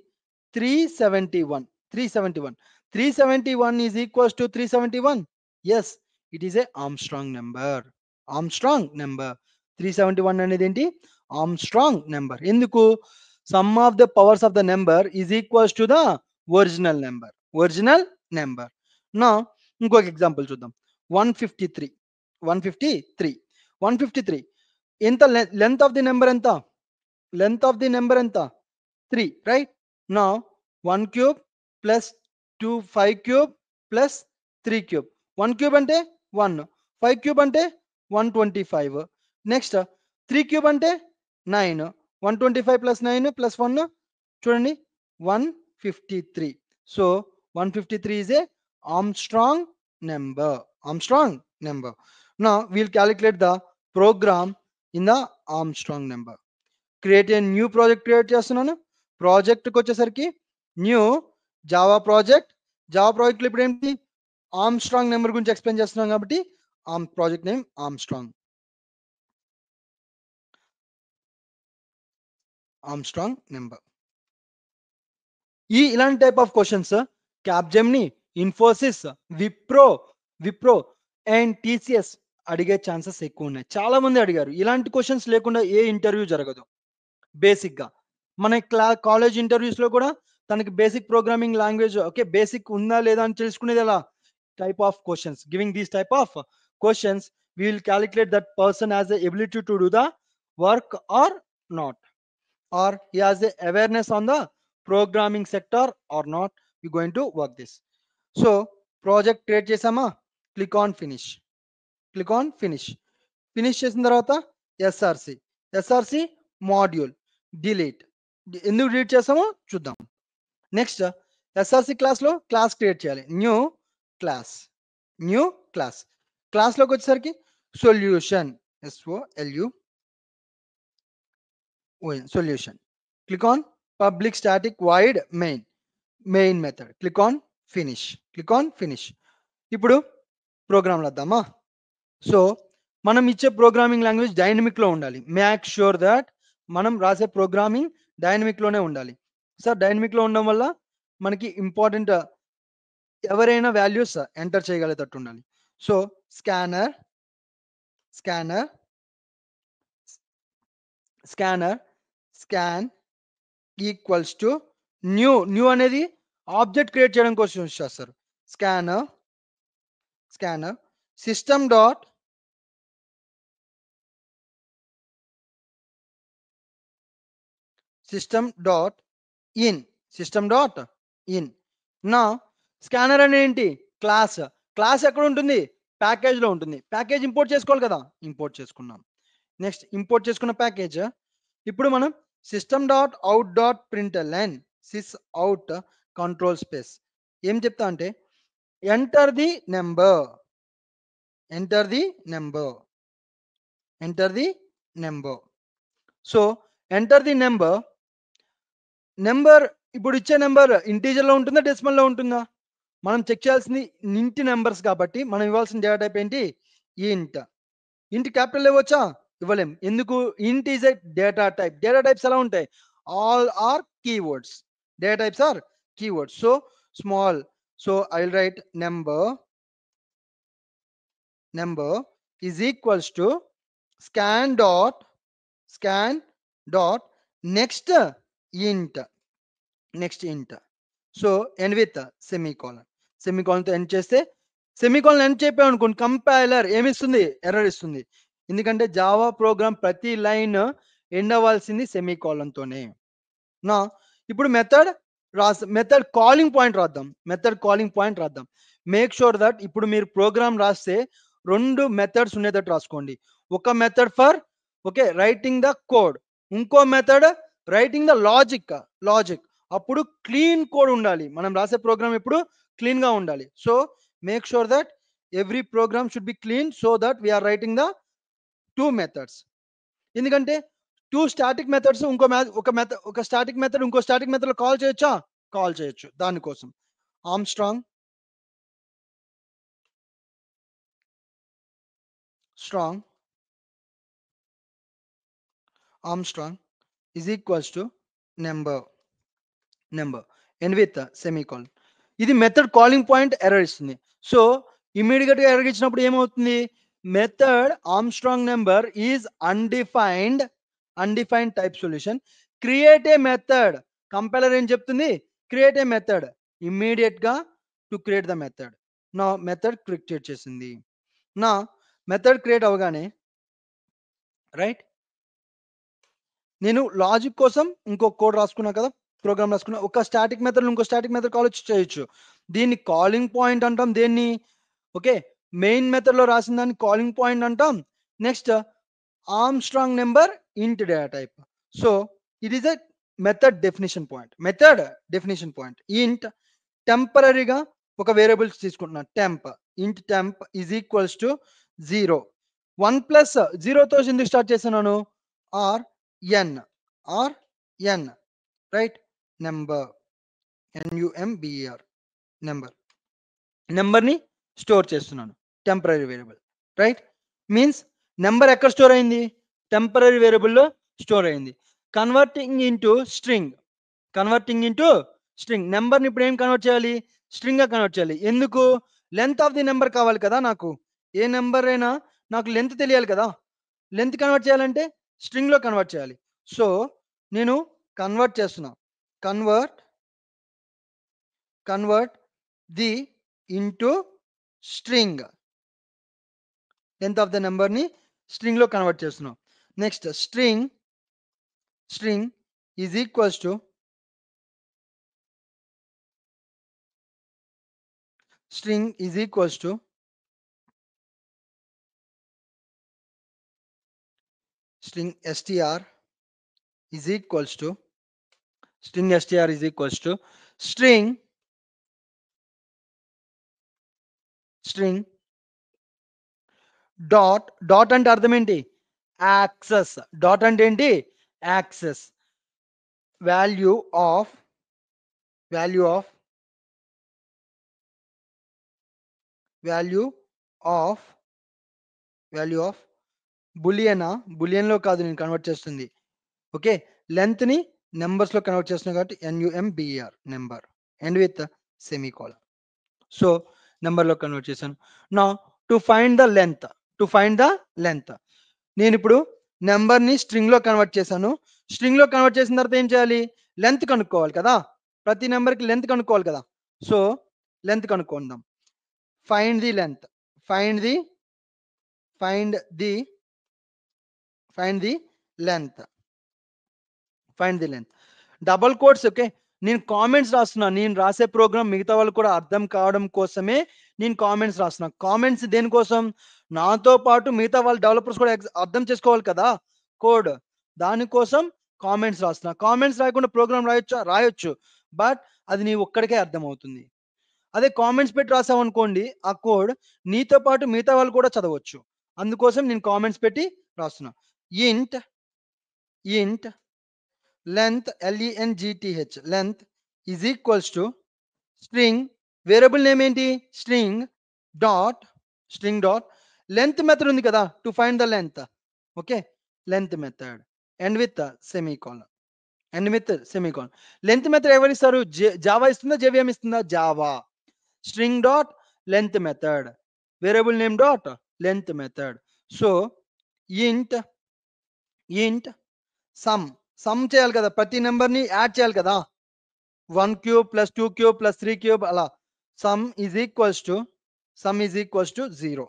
371. 371. 371 is equals to 371. Yes, it is a Armstrong number. Armstrong number. 371 అనేది ఏంటి? Armstrong number. ఎందుకు? Sum of the powers of the number is equals to the original number. Original number. Now, ఇంకొక example చూద్దాం. 153. 153. 153. ఎంత length of the number ఎంత? Length of the number ఎంత? 3, right? Now 1 cube plus 2 5 cube plus 3 cube. 1 cube అంటే 1, 5 cube అంటే 125. Next 3 cube అంటే 9, 125 plus 9 plus 1 చూడండి 153. So 153 is a Armstrong number. Armstrong number. Now we'll calculate the program in the Armstrong number. Create a new project create చేస్తున్నాను. ప్రాజెక్ట్కి వచ్చేసరికి new Java project. Java ప్రాజెక్ట్లో ఇప్పుడు ఏంటి? ఆర్మ్స్ట్రాంగ్ నెంబర్ గురించి explain చేస్తున్నాం కాబట్టి project name Armstrong. Armstrong number. ఇలాంటి type of questions Capgemini, Infosys, Wipro and TCS అడిగే ఛాన్సెస్ ఎక్కువ ఉన్నాయి. చాలా మంది అడిగారు. ఇలాంటి క్వశ్చన్స్ లేకుండా ఏ ఇంటర్వ్యూ జరగదు. బేసిక్ గా మన కాలేజ్ ఇంటర్వ్యూస్ లో కూడా తనకి basic programming language okay basic ఉందా లేదా అని తెలుసుకునేది ఎలా? Type of questions. Giving these type of questions we will calculate that person has the ability to do the work or not, or he has the awareness on the programming sector or not. We going to work this. So project create chesama, click on finish. Click on finish. Finish చేసిన తర్వాత SRC module delete. ఎందుకు delete చేస్తామో చూద్దాం. Next SRC క్లాస్లో class create చేయాలి. New class. క్లాస్లోకి వచ్చేసరికి solution, solution. Click on public static void main method. Click on finish. ఇప్పుడు ప్రోగ్రామ్లు వద్దామా? సో మనం ఇచ్చే ప్రోగ్రామింగ్ లాంగ్వేజ్ డైనమిక్ లో ఉండాలి. మేక్ ష్యూర్ దట్ మనం రాసే ప్రోగ్రామింగ్ డైనమిక్ లోనే ఉండాలి. సార్ డైనమిక్ లో ఉండడం వల్ల మనకి ఇంపార్టెంట్ ఎవరైనా వాల్యూస్ ఎంటర్ చేయగలిగేటట్టు ఉండాలి. So scanner scan equals to new అనేది ఆబ్జెక్ట్ క్రియేట్ చేయడం కోసం యూజ్ చేస్తారు. Scanner system dot system dot in. నా స్కానర్ అనేది ఏంటి? క్లాస్ ఎక్కడ ఉంటుంది? ప్యాకేజ్ లో ఉంటుంది. ప్యాకేజ్ ఇంపోర్ట్ చేసుకోవాలి కదా, ఇంపోర్ట్ చేసుకున్నాం. నెక్స్ట్ ఇంపోర్ట్ చేసుకున్న ప్యాకేజ్ ఇప్పుడు మనం system dot out dot println sys out control space ఏం చెప్తా అంటే enter the number. So enter the number ఇప్పుడు ఇచ్చే నెంబర్ ఇంటీజర్ లో ఉంటుందా, డెసిమల్ లో ఉంటుందా? మనం చెక్ చేయాల్సింది ఇంట్ నెంబర్స్ కాబట్టి మనం ఇవ్వాల్సిన డేటా టైప్ ఏంటి? ఇంట్ క్యాపిటల్ ఇవ్వచ్చా? ఇవ్వలేం. ఎందుకు? Int is a data type. Data types ఎలా ఉంటాయి? All are keywords. Data types are keywords. So small. So I will write number is equals to scan dot next int. So end with సెమీకోలన్తో end చేస్తే, semicolon end చెప్పాం అనుకోండి, compiler ఏమిస్తుంది? Error ఇస్తుంది. ఎందుకంటే Java program ప్రతి line end అవ్వాల్సింది సెమీకోలన్తోనే. నా ఇప్పుడు మెథడ్ కాలింగ్ పాయింట్ రాద్దాం. మేక్ షూర్ దట్ ఇప్పుడు మీరు ప్రోగ్రామ్ రాస్తే 2 మెథడ్స్ ఉండేటట్టు రాసుకోండి. ఒక method for writing the code, ఇంకో మెథడ్ రైటింగ్ ద లాజిక్. అప్పుడు క్లీన్ కోడ్ ఉండాలి. మనం రాసే ప్రోగ్రామ్ ఎప్పుడు క్లీన్ గా ఉండాలి. So make sure that every program should be clean so that we're writing the 2 methods. ఎందుకంటే 2 స్టాటిక్ మెథడ్స్ ఒక స్టాటిక్ మెథడ్ ఇంకో స్టాటిక్ మెథడ్ లో కాల్ చేయొచ్చు. దానికోసం Armstrong is equals to number end with semicolon. ఇది method calling point error ఇస్తుంది. So immediate గా error ఇచ్చినప్పుడు ఏమవుతుంది, method Armstrong number is undefined type solution, create a method. Compiler ఏం చెప్తుంది, క్రియేట్ ఏ మెథడ్, ఇమ్మీడియట్ గా టు క్రియేట్ ద మెథడ్. నా method create చేసింది. నా మెథడ్ క్రియేట్ అవగానే రైట్, నేను లాజిక్ కోసం ఇంకో కోడ్ రాసుకున్నా కదా, ప్రోగ్రామ్ రాసుకున్నా. ఒక స్టాటిక్ మెథడ్ ఇంకో స్టాటిక్ మెథడ్ కాల్ చేయొచ్చు. దీన్ని కాలింగ్ పాయింట్ అంటాం. దేన్ని, ఓకే, మెయిన్ మెథడ్ లో రాసిన దాన్ని కాలింగ్ పాయింట్ అంటాం. Next Armstrong number int data type. So it is a method definition point. Int టెంపరీగా ఒక వేరియబుల్స్ తీసుకుంటున్నా, temp. Int temp is equals to 0. 1 plus 0తో ఎందుకు స్టార్ట్ చేస్తున్నాను, or N right, number number, నెంబర్ని స్టోర్ చేస్తున్నాను, temporary variable right. Means number ఎక్కడ store అయింది, టెంపరీ వేరియబుల్లో స్టోర్ అయింది. కన్వర్టింగ్ ఇంటూ స్ట్రింగ్, నెంబర్ని ఇప్పుడు ఏం కన్వర్ట్ చేయాలి, స్ట్రింగ్ గా కన్వర్ట్ చేయాలి. ఎందుకు, లెంత్ ఆఫ్ ది నెంబర్ కావాలి కదా నాకు. ఏ నెంబర్ అయినా నాకు లెంత్ తెలియాలి కదా. లెంత్ కన్వర్ట్ చేయాలంటే స్ట్రింగ్ లో కన్వర్ట్ చేయాలి. సో నేను కన్వర్ట్ చేస్తున్నా, convert the into string, length of the number ని స్ట్రింగ్ లో కన్వర్ట్ చేస్తున్నాం. Next string is equals to string is equals to string str is equals to string dot అంటే అర్థం ఏంటి, యాక్సెస్. డాట్ అంటే ఏంటి, యాక్సెస్. వాల్యూ ఆఫ్ బులియన్ లో కాదు నేను కన్వర్ట్ చేస్తుంది, ఓకే. లెంత్ ని నెంబర్స్ లో కన్వర్ట్ చేస్తున్నా కాబట్టి number number and with semicolon. So number లో కన్వర్ట్ చేశాను. నా టు ఫైండ్ ద లెంత్, నేను ఇప్పుడు నెంబర్ ని స్ట్రింగ్ లో కన్వర్ట్ చేశాను. స్ట్రింగ్ లో కన్వర్ట్ చేసిన తర్వాత ఏం చేయాలి, లెంత్ కనుక్కోవాలి కదా. ప్రతి నెంబర్ కి లెంత్ కనుక్కోవాలి కదా. సో లెంత్ కనుక్కుందాం. Find the length, double quotes, okay. నేను కామెంట్స్ రాస్తున్నా, నేను రాసే ప్రోగ్రామ్ మిగతా వాళ్ళు కూడా అర్థం కావడం కోసమే నేను కామెంట్స్ రాస్తున్నా. కామెంట్స్ దేనికోసం, నాతో పాటు మిగతా వాళ్ళ డెవలపర్స్ కూడా అర్థం చేసుకోవాలి కదా కోడ్, దానికోసం కామెంట్స్ రాస్తున్నా. కామెంట్స్ రాయకుండా ప్రోగ్రామ్ రాయొచ్చు, బట్ అది నీ ఒక్కడికే అర్థం అవుతుంది. అదే కామెంట్స్ పెట్టి రాసావు అనుకోండి, ఆ కోడ్ నీతో పాటు మిగతా వాళ్ళు కూడా చదవచ్చు. అందుకోసం నేను కామెంట్స్ పెట్టి రాస్తున్నా. ఇంట్ length length is equals to string, variable name ఏంటి, string డాట్ లెంత్ మెథడ్ ఉంది కదా to find the length, okay. Length method and with semicolon. Length method ఎవరు ఇస్తారు, జావా ఇస్తుందా జేవిఎం ఇస్తుందా, Java. String dot length method, variable name dot length method. So int sum చేయాలి కదా, ప్రతి number ని యాడ్ చేయాలి కదా. 1 cube plus 2 cube plus 3 cube అలా. Sum is equals to 0.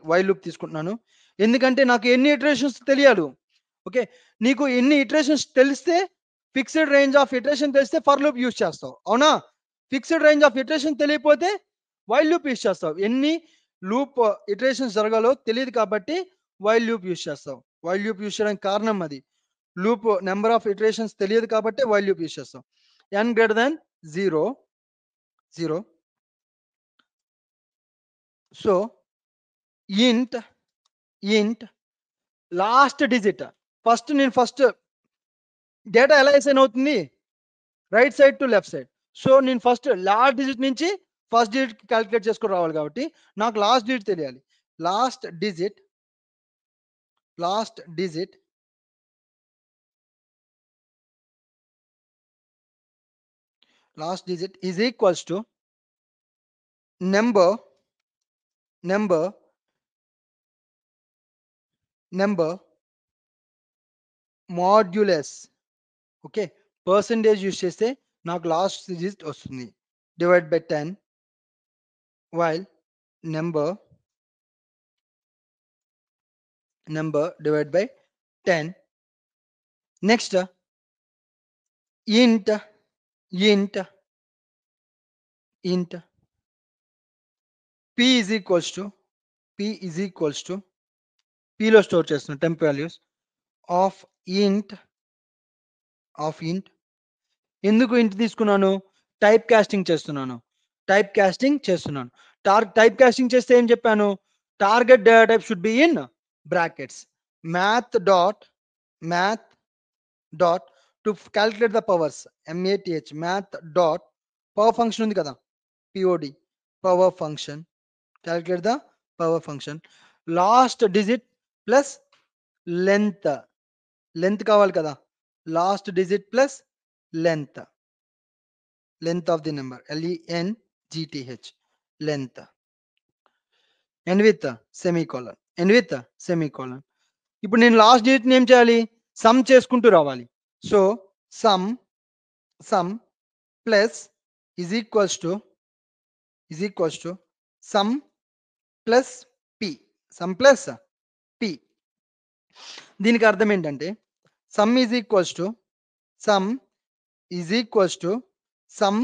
While loop తీసుకుంటున్నాను, ఎందుకంటే నాకు ఎన్ని ఇటరేషన్స్ తెలియాలి, ఓకే. నీకు ఎన్ని ఇటరేషన్స్ తెలిస్తే, ఫిక్స్డ్ రేంజ్ ఆఫ్ ఇటరేషన్ తెలిస్తే ఫర్ లూప్ యూజ్ చేస్తావు, అవునా. ఫిక్స్డ్ రేంజ్ ఆఫ్ ఇటరేషన్ తెలియకపోతే వైల్ లూప్ యూజ్ చేస్తావు. ఎన్ని లూప్ ఇటరేషన్స్ జరగాలో తెలియదు కాబట్టి వైల్ లూప్ యూజ్ చేస్తావు. వైల్ లూప్ యూజ్ చేయడానికి కారణం అది, లూప్ నెంబర్ ఆఫ్ ఇటరేషన్స్ తెలియదు కాబట్టి వైల్ లూప్ యూజ్ చేస్తాం. n greater than 0. సో ఇంట్ లాస్ట్ డిజిట్, ఫస్ట్ డేటా ఎలా అసైన్ అవుతుంది, right side to left side. So నేను ఫస్ట్ లాస్ట్ డిజిట్ నుంచి ఫస్ట్ డిజిట్ క్యాలిక్యులేట్ చేసుకుని రావాలి కాబట్టి నాకు లాస్ట్ డిజిట్ తెలియాలి. Last digit last digit is equals to number modulus. Okay, percentage use చేస్తే నాకు లాస్ట్ డిజిట్ వస్తుంది, divide by 10, while number divide by 10. Next int p is equals to p లో store చేస్తున్నా టెంప్ వాల్యూస్ ఆఫ్ int ఎందుకు ఇంట్ తీసుకున్నాను, type casting చేస్తున్నాను. Type casting చేస్తే ఏం చెప్పాను, target data type should be in brackets. math dot to calculate the powers, math dot power function ఉంది కదా, pod power function, calculate the power function. Last digit plus length కావాలి కదా, last digit plus length of the number, length, length, and with semicolon. ఇప్పుడు నేను last digit ఏం చేయాలి, some చేసుకుంటూ రావాలి. So sum plus is equals to sum plus p. దీనికి అర్థం ఏంటంటే some is equals to sum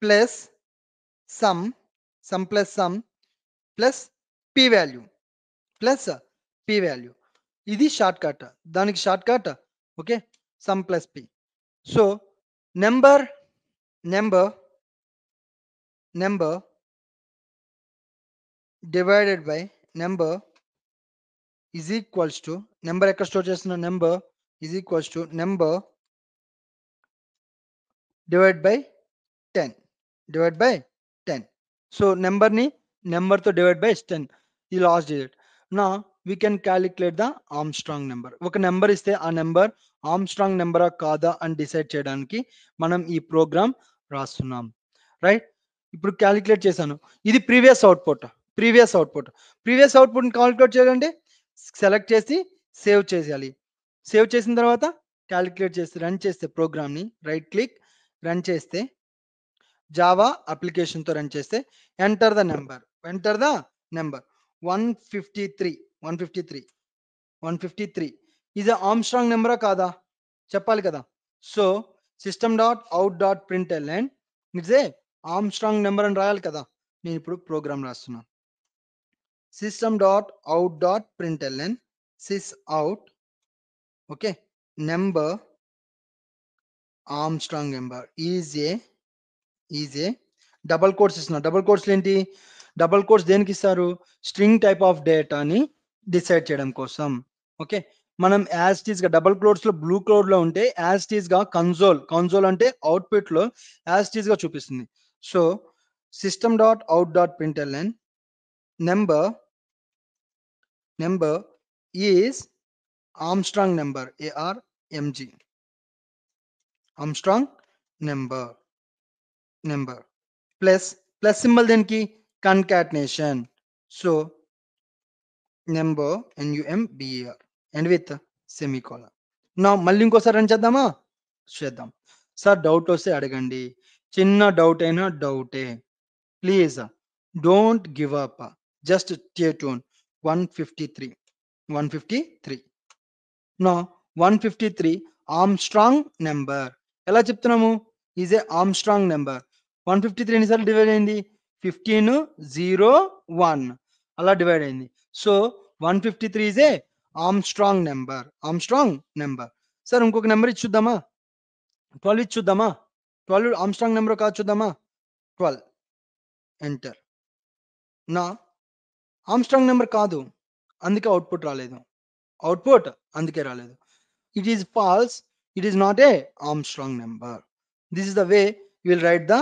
plus plus p value. ఇది షార్ట్ కట్, దానికి short cut. Okay, sum plus p. So number divided by number is equals to number ఎక్కడ store చేస్తున్నా, number is equals to number divide by 10. So నెంబర్తో divide by 10, ఈ last digit. నా we can calculate the Armstrong number. ఒక number ఇస్తే ఆ number Armstrong నెంబరా కాదా అని డిసైడ్ చేయడానికి మనం ఈ ప్రోగ్రామ్ రాస్తున్నాం, రైట్. ఇప్పుడు క్యాలిక్యులేట్ చేశాను, ఇది ప్రీవియస్ అవుట్పుట్ క్యాలిక్యులేట్ చేయాలంటే సెలెక్ట్ చేసి సేవ్ చేయాలి. సేవ్ చేసిన తర్వాత క్యాలిక్యులేట్ చేసి రన్ చేస్తే ప్రోగ్రామ్ని రైట్ క్లిక్, రన్ చేస్తే జావా అప్లికేషన్తో రన్ చేస్తే enter the number 153 is Armstrong నెంబరా కాదా చెప్పాలి కదా. So system dot out dot println it's a Armstrong number అని రాయాలి కదా. నేను ఇప్పుడు ప్రోగ్రామ్ రాస్తున్నాను, system dot out dot println sys out, okay, number Armstrong number is a double quotes ఇస్తున్నా. డబల్ కోట్స్ ఏంటి, డబల్ కోట్స్ దేనికి ఇస్తారు, స్ట్రింగ్ టైప్ ఆఫ్ డేటాని డిసైడ్ చేయడం కోసం. ఓకే, మనం యాజ్ టీజ్ గా డబల్ కోట్స్ లో బ్లూ క్లౌడ్ లో ఉంటే యాజ్ టీజ్ గా కన్సోల్ అంటే అవుట్పుట్ లో యాజ్ టీజ్ గా చూపిస్తుంది. So system dot out dot println number is Armstrong number, ARMG, Armstrong number plus symbol దేనికి, concatenation. So number NUMBER and with semicolon. నా మళ్ళీ ఇంకోసారి రన్ చేద్దాం. సార్ డౌట్ వస్తే అడగండి, చిన్న డౌట్ అయినా డౌటే, please don't give up, just stay tune. 153 నా 153 ఆర్మ్స్ట్రాంగ్ నెంబర్. ఎలా చెప్తున్నాము, ఈజ్ ఏ ఆర్మ్స్ట్రాంగ్ నెంబర్. 153 ఎన్నిసార్లు డివైడ్ అయింది, 1501 అలా డివైడ్ అయింది. So 153 is a Armstrong number. Sir ఇంకొక నెంబర్ ఇచ్చి చూద్దామా, 12 ఇచ్చి చూద్దామా, 12 ఆర్మ్స్ట్రాంగ్ నెంబర్ కాదు చూద్దామా, 12 ఎంటర్. నా ఆర్మ్స్ట్రాంగ్ నెంబర్ కాదు, అందుకే అవుట్పుట్ రాలేదు, it is false, it is not a Armstrong number. This is the way you will write the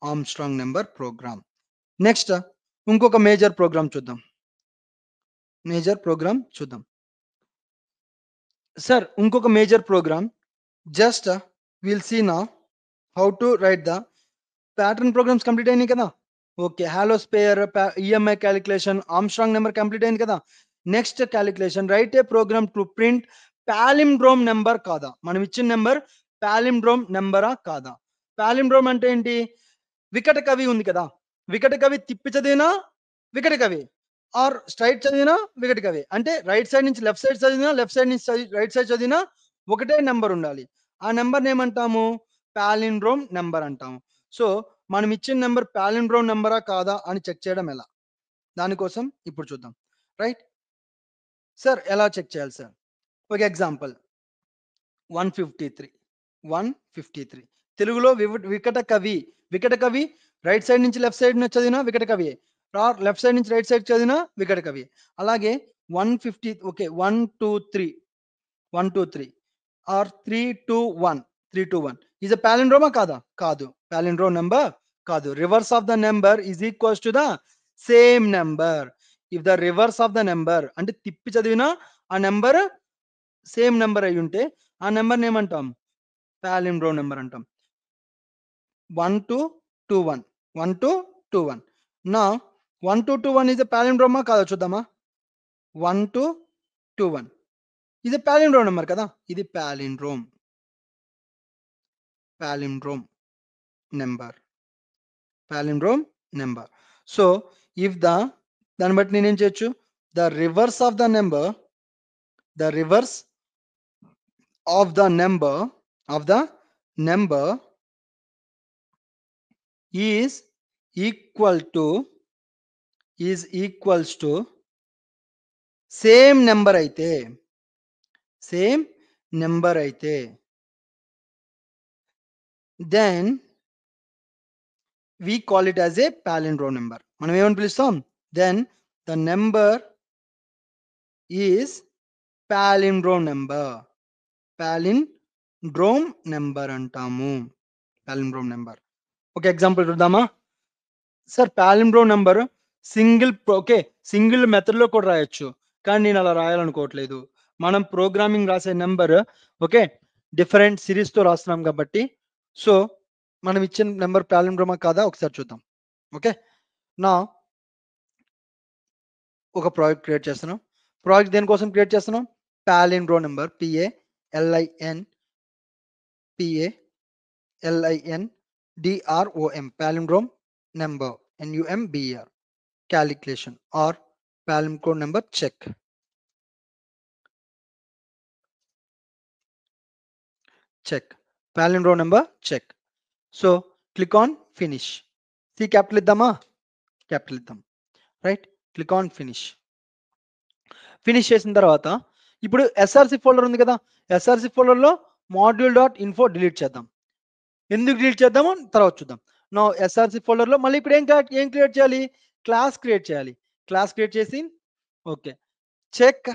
Armstrong number program. Next ఇంకొక మేజర్ ప్రోగ్రామ్ చూద్దాం. సార్ ఇంకొక major program just will see నా how to write the pattern programs complete అయినాయి కదా. Okay, hollow square, EMI calculation, Armstrong number complete అయింది కదా. Next calculation, right a program to print palindrome number కాదా. మనం ఇచ్చిన నెంబర్ పాలిండ్రోమ్ నెంబరా కాదా. పాలిండ్రోమ్ అంటే ఏంటి? వికట కవి ఉంది కదా, వికట కవి తిప్పి చదివినా వికట కవి, ఆర్ స్ట్రైట్ చదివినా వికట కవి. అంటే రైట్ సైడ్ నుంచి లెఫ్ట్ సైడ్ చదివినా, లెఫ్ట్ సైడ్ నుంచి రైట్ సైడ్ చదివినా ఒకటే నెంబర్ ఉండాలి. ఆ నెంబర్ ఏమంటాము? పాలిండ్రోమ్ నెంబర్ అంటాము. సో మనం ఇచ్చిన నెంబర్ పాలిండ్రోమ్ నెంబరా కాదా అని చెక్ చేయడం ఎలా, దానికోసం ఇప్పుడు చూద్దాం. రైట్ సార్, ఎలా చెక్ చేయాలి సార్? ఒక ఎగ్జాంపుల్ 153 153 తెలుగులో వికట కవి. వికట కవి రైట్ సైడ్ నుంచి లెఫ్ట్ సైడ్ చదివినా వికట కవి, లెఫ్ట్ సైడ్ నుంచి రైట్ సైడ్ చదివినా వికట కవి. అలాగే 150, ఓకే 123 123 ఆర్ 321 321 ఈజ్ అ పాలిండ్రోమా కాదా? కాదు, పాలిండ్రోమ్ నెంబర్ కాదు. Reverse of the number is equals to the same number. If the reverse of the number అంటే తిప్పి చదివినా ఆ నెంబర్ సేమ్ నెంబర్ అయి ఉంటే ఆ నెంబర్ ఏమంటాం? పాలిండ్రోమ్ నెంబర్ అంటాం. 1221 1221. నా 1221 ఈజ్ అ పాలిండ్రోమా కాదా చూద్దామా. 1221 ఇది పాలిండ్రోమ్ నెంబర్ కదా. ఇది palindrome number, palindrome number. So if దాన్ని బట్టి నేనేం చేయొచ్చు? The reverse of the number, the reverse of the number is equals to same number అయితే, then we call it as a palindrome number. మనం ఏమని పిలుస్తాం? Then the number is palindrome number అంటాము. palindrome number. ఒక example చూద్దామా sir? palindrome number single method లో కూడా రాయొచ్చు, కానీ నేను అలా రాయాలనుకోవట్లేదు. మనం ప్రోగ్రామింగ్ రాసే నెంబర్ ఓకే డిఫరెంట్ సిరీస్ తో రాస్తున్నాం కాబట్టి, సో మనం ఇచ్చిన నెంబర్ పాలిండ్రోమా కాదా ఒకసారి చూద్దాం. ఓకే, నా ఒక ప్రాజెక్ట్ క్రియేట్ చేస్తున్నాం. ప్రాజెక్ట్ దేనికోసం క్రియేట్ చేస్తున్నాం? Palindrome number, PALINDROM palindrome number, NUMBR calculation or palindrome number check. Palindrome number check. So click on finish. C capital ఇద్దామా? క్యాపిటల్ ఇద్దాం. Right, click on finish. Finish చేసిన తర్వాత ఇప్పుడు ఎస్ఆర్సి ఫోల్డర్ ఉంది కదా, ఎస్ఆర్సి ఫోల్డర్లో module.info డిలీట్ చేద్దాం. ఎందుకు delete చేద్దామో తర్వాత చూద్దాం. నా ఎస్ఆర్సి ఫోల్డర్లో మళ్ళీ ఇప్పుడు ఏం క్రియేట్ చేయాలి? క్లాస్ క్రియేట్ చేయాలి. క్లాస్ క్రియేట్ చేసి okay check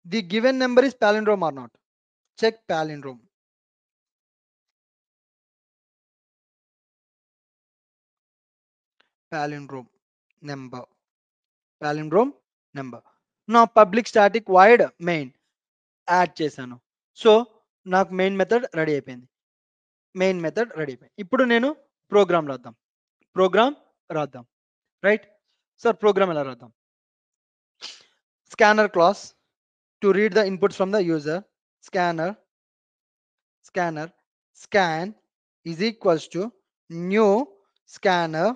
the given number is palindrome or not. Check palindrome number. నా public static void main add చేశాను. సో నాకు మెయిన్ మెథడ్ రెడీ అయిపోయింది. ఇప్పుడు నేను ప్రోగ్రామ్ రాద్దాం. రైట్ సార్, ప్రోగ్రామ్ ఎలా రాద్దాం? Scanner class to read the inputs from the user. Scan is equals to new scanner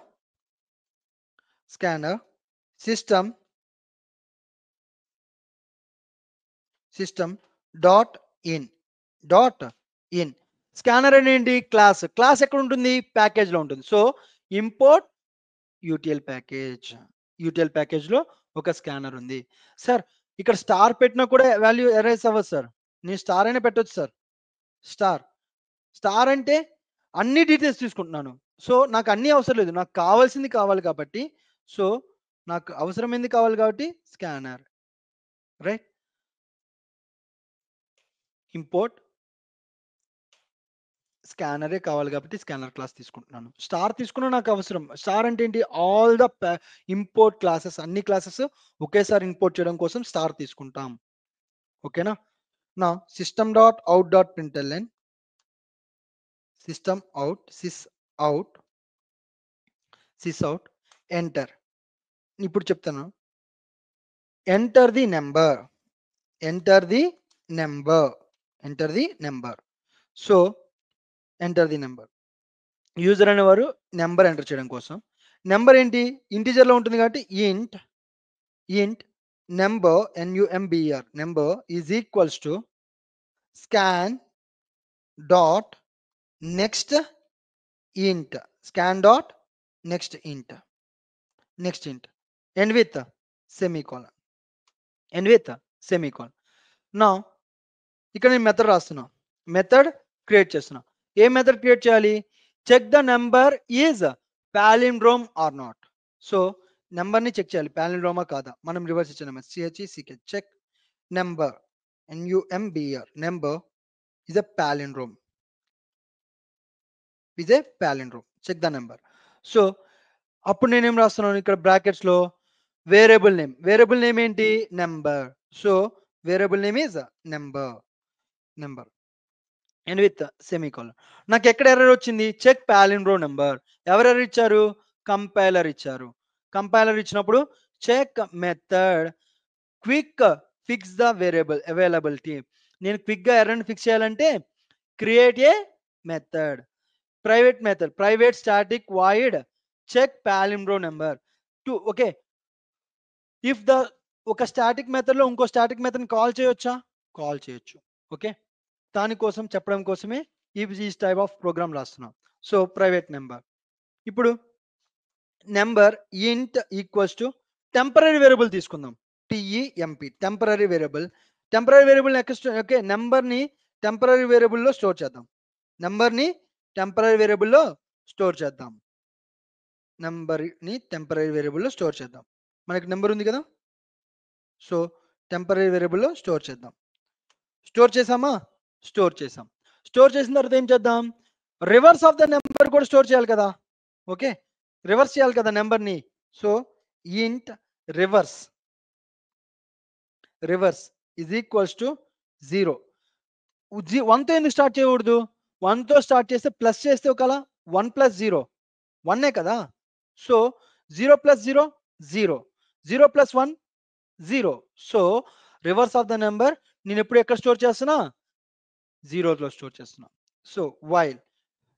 system dot in. Scanner ఏంటి? Class ఎక్కడ ఉంటుంది? ప్యాకేజ్ లో ఉంటుంది. సో ఇంపోర్ట్ యూటీఎల్ ప్యాకేజ్ లో ఒక స్కానర్ ఉంది. సార్ ఇక్కడ స్టార్ పెట్టినా కూడా వాల్యూ ఎరేస్ అవ్వదు సార్. నేను స్టార్ అయినా పెట్టొచ్చు సార్. స్టార్ అంటే అన్ని డీటెయిల్స్ తీసుకుంటున్నాను. సో నాకు అన్ని అవసరం లేదు, నాకు కావాల్సింది కావాలి కాబట్టి, సో నాకు అవసరమైంది కావాలి కాబట్టి స్కానర్. రైట్, ఇంపోర్ట్ స్కానరే కావాలి కాబట్టి స్కానర్ క్లాస్ తీసుకుంటున్నాను. స్టార్ తీసుకున్నా నాకు అవసరం. స్టార్ అంటే ఏంటి? ఆల్ ద ఇంపోర్ట్ క్లాసెస్, అన్ని క్లాసెస్ ఒకేసారి ఇంపోర్ట్ చేయడం కోసం స్టార్ తీసుకుంటాం. ఓకేనా? నా system dot out dot println system out sys out enter. ఇప్పుడు చెప్తాను. Enter the number enter the number enter the number. So enter the number. User అనేవారు నెంబర్ ఎంటర్ చేయడం కోసం. నెంబర్ ఏంటి? ఇంటిజర్లో ఉంటుంది కాబట్టి int number NUMBR number is equals to scan dot next int next int end with semicolon నా ఇక్కడ నేను మెథడ్ రాస్తున్నా. మెథడ్ క్రియేట్ చేస్తున్నా. ఏ మెథడ్ క్రియేట్ చేయాలి? Check the number is palindrome or not. So నెంబర్ని చెక్ చేయాలి, పాలిండ్రోమా కాదా. మనం రివర్స్ ఇచ్చిన number CHECK check number NUMBR number is a palindrome check the number. So అప్పుడు నేనేం రాస్తున్నాను ఇక్కడ బ్రాకెట్స్ లో? వేరియబుల్ నేమ్ ఏంటి? Number. So variable name is number and with semicolon. నాకు ఎక్కడ ఎర్రర్ వచ్చింది? Check palindrome number. ఎవరు ఎర్రర్ ఇచ్చారు? కంపైలర్ ఇచ్చారు. కంపైలర్ ఇచ్చినప్పుడు check method quick fix the variable availability. నేను క్విక్ గా ఎర్రర్ ఫిక్స్ చేయాలంటే create a method, private static void check palindrome number to. Okay, if the ఒక స్టాటిక్ మెథడ్ లో ఇంకో స్టాటిక్ మెథడ్ కాల్ చేయొచ్చా? కాల్ చేయొచ్చు. ఓకే, దానికోసం చెప్పడం కోసమే ఈ టైప్ ఆఫ్ ప్రోగ్రామ్ రాస్తున్నాం. So private number. ఇప్పుడు number int equals to temporary variable తీసుకుందాం. TEMP temporary variable. ఓకే, నెంబర్ని టెంపరరీ వేరియబుల్లో స్టోర్ చేద్దాం. మనకి నెంబర్ ఉంది కదా. సో టెంపరరీ వేరియబుల్లో స్టోర్ చేద్దాం. స్టోర్ చేసామా? స్టోర్ చేసాం. స్టోర్ చేసిన తర్వాత ఏం చేద్దాం? రివర్స్ ఆఫ్ ద నెంబర్ కూడా స్టోర్ చేయాలి కదా. ఓకే, రివర్స్ చేయాలి కదా నెంబర్ని. సో ఇంట్ రివర్స్ ఈజ్ ఈక్వల్స్ టు 0. 1తో ఎందుకు స్టార్ట్ చేయకూడదు? 1తో స్టార్ట్ చేస్తే ప్లస్ చేస్తే ఒకలా 1 + 0 1 కదా. So 0 + 0 0, 0 + 1 0. So reverse of the number నేను ఎప్పుడు ఎక్కడ స్టోర్ చేస్తున్నా? 0లో స్టోర్ చేస్తున్నా. సో వైల్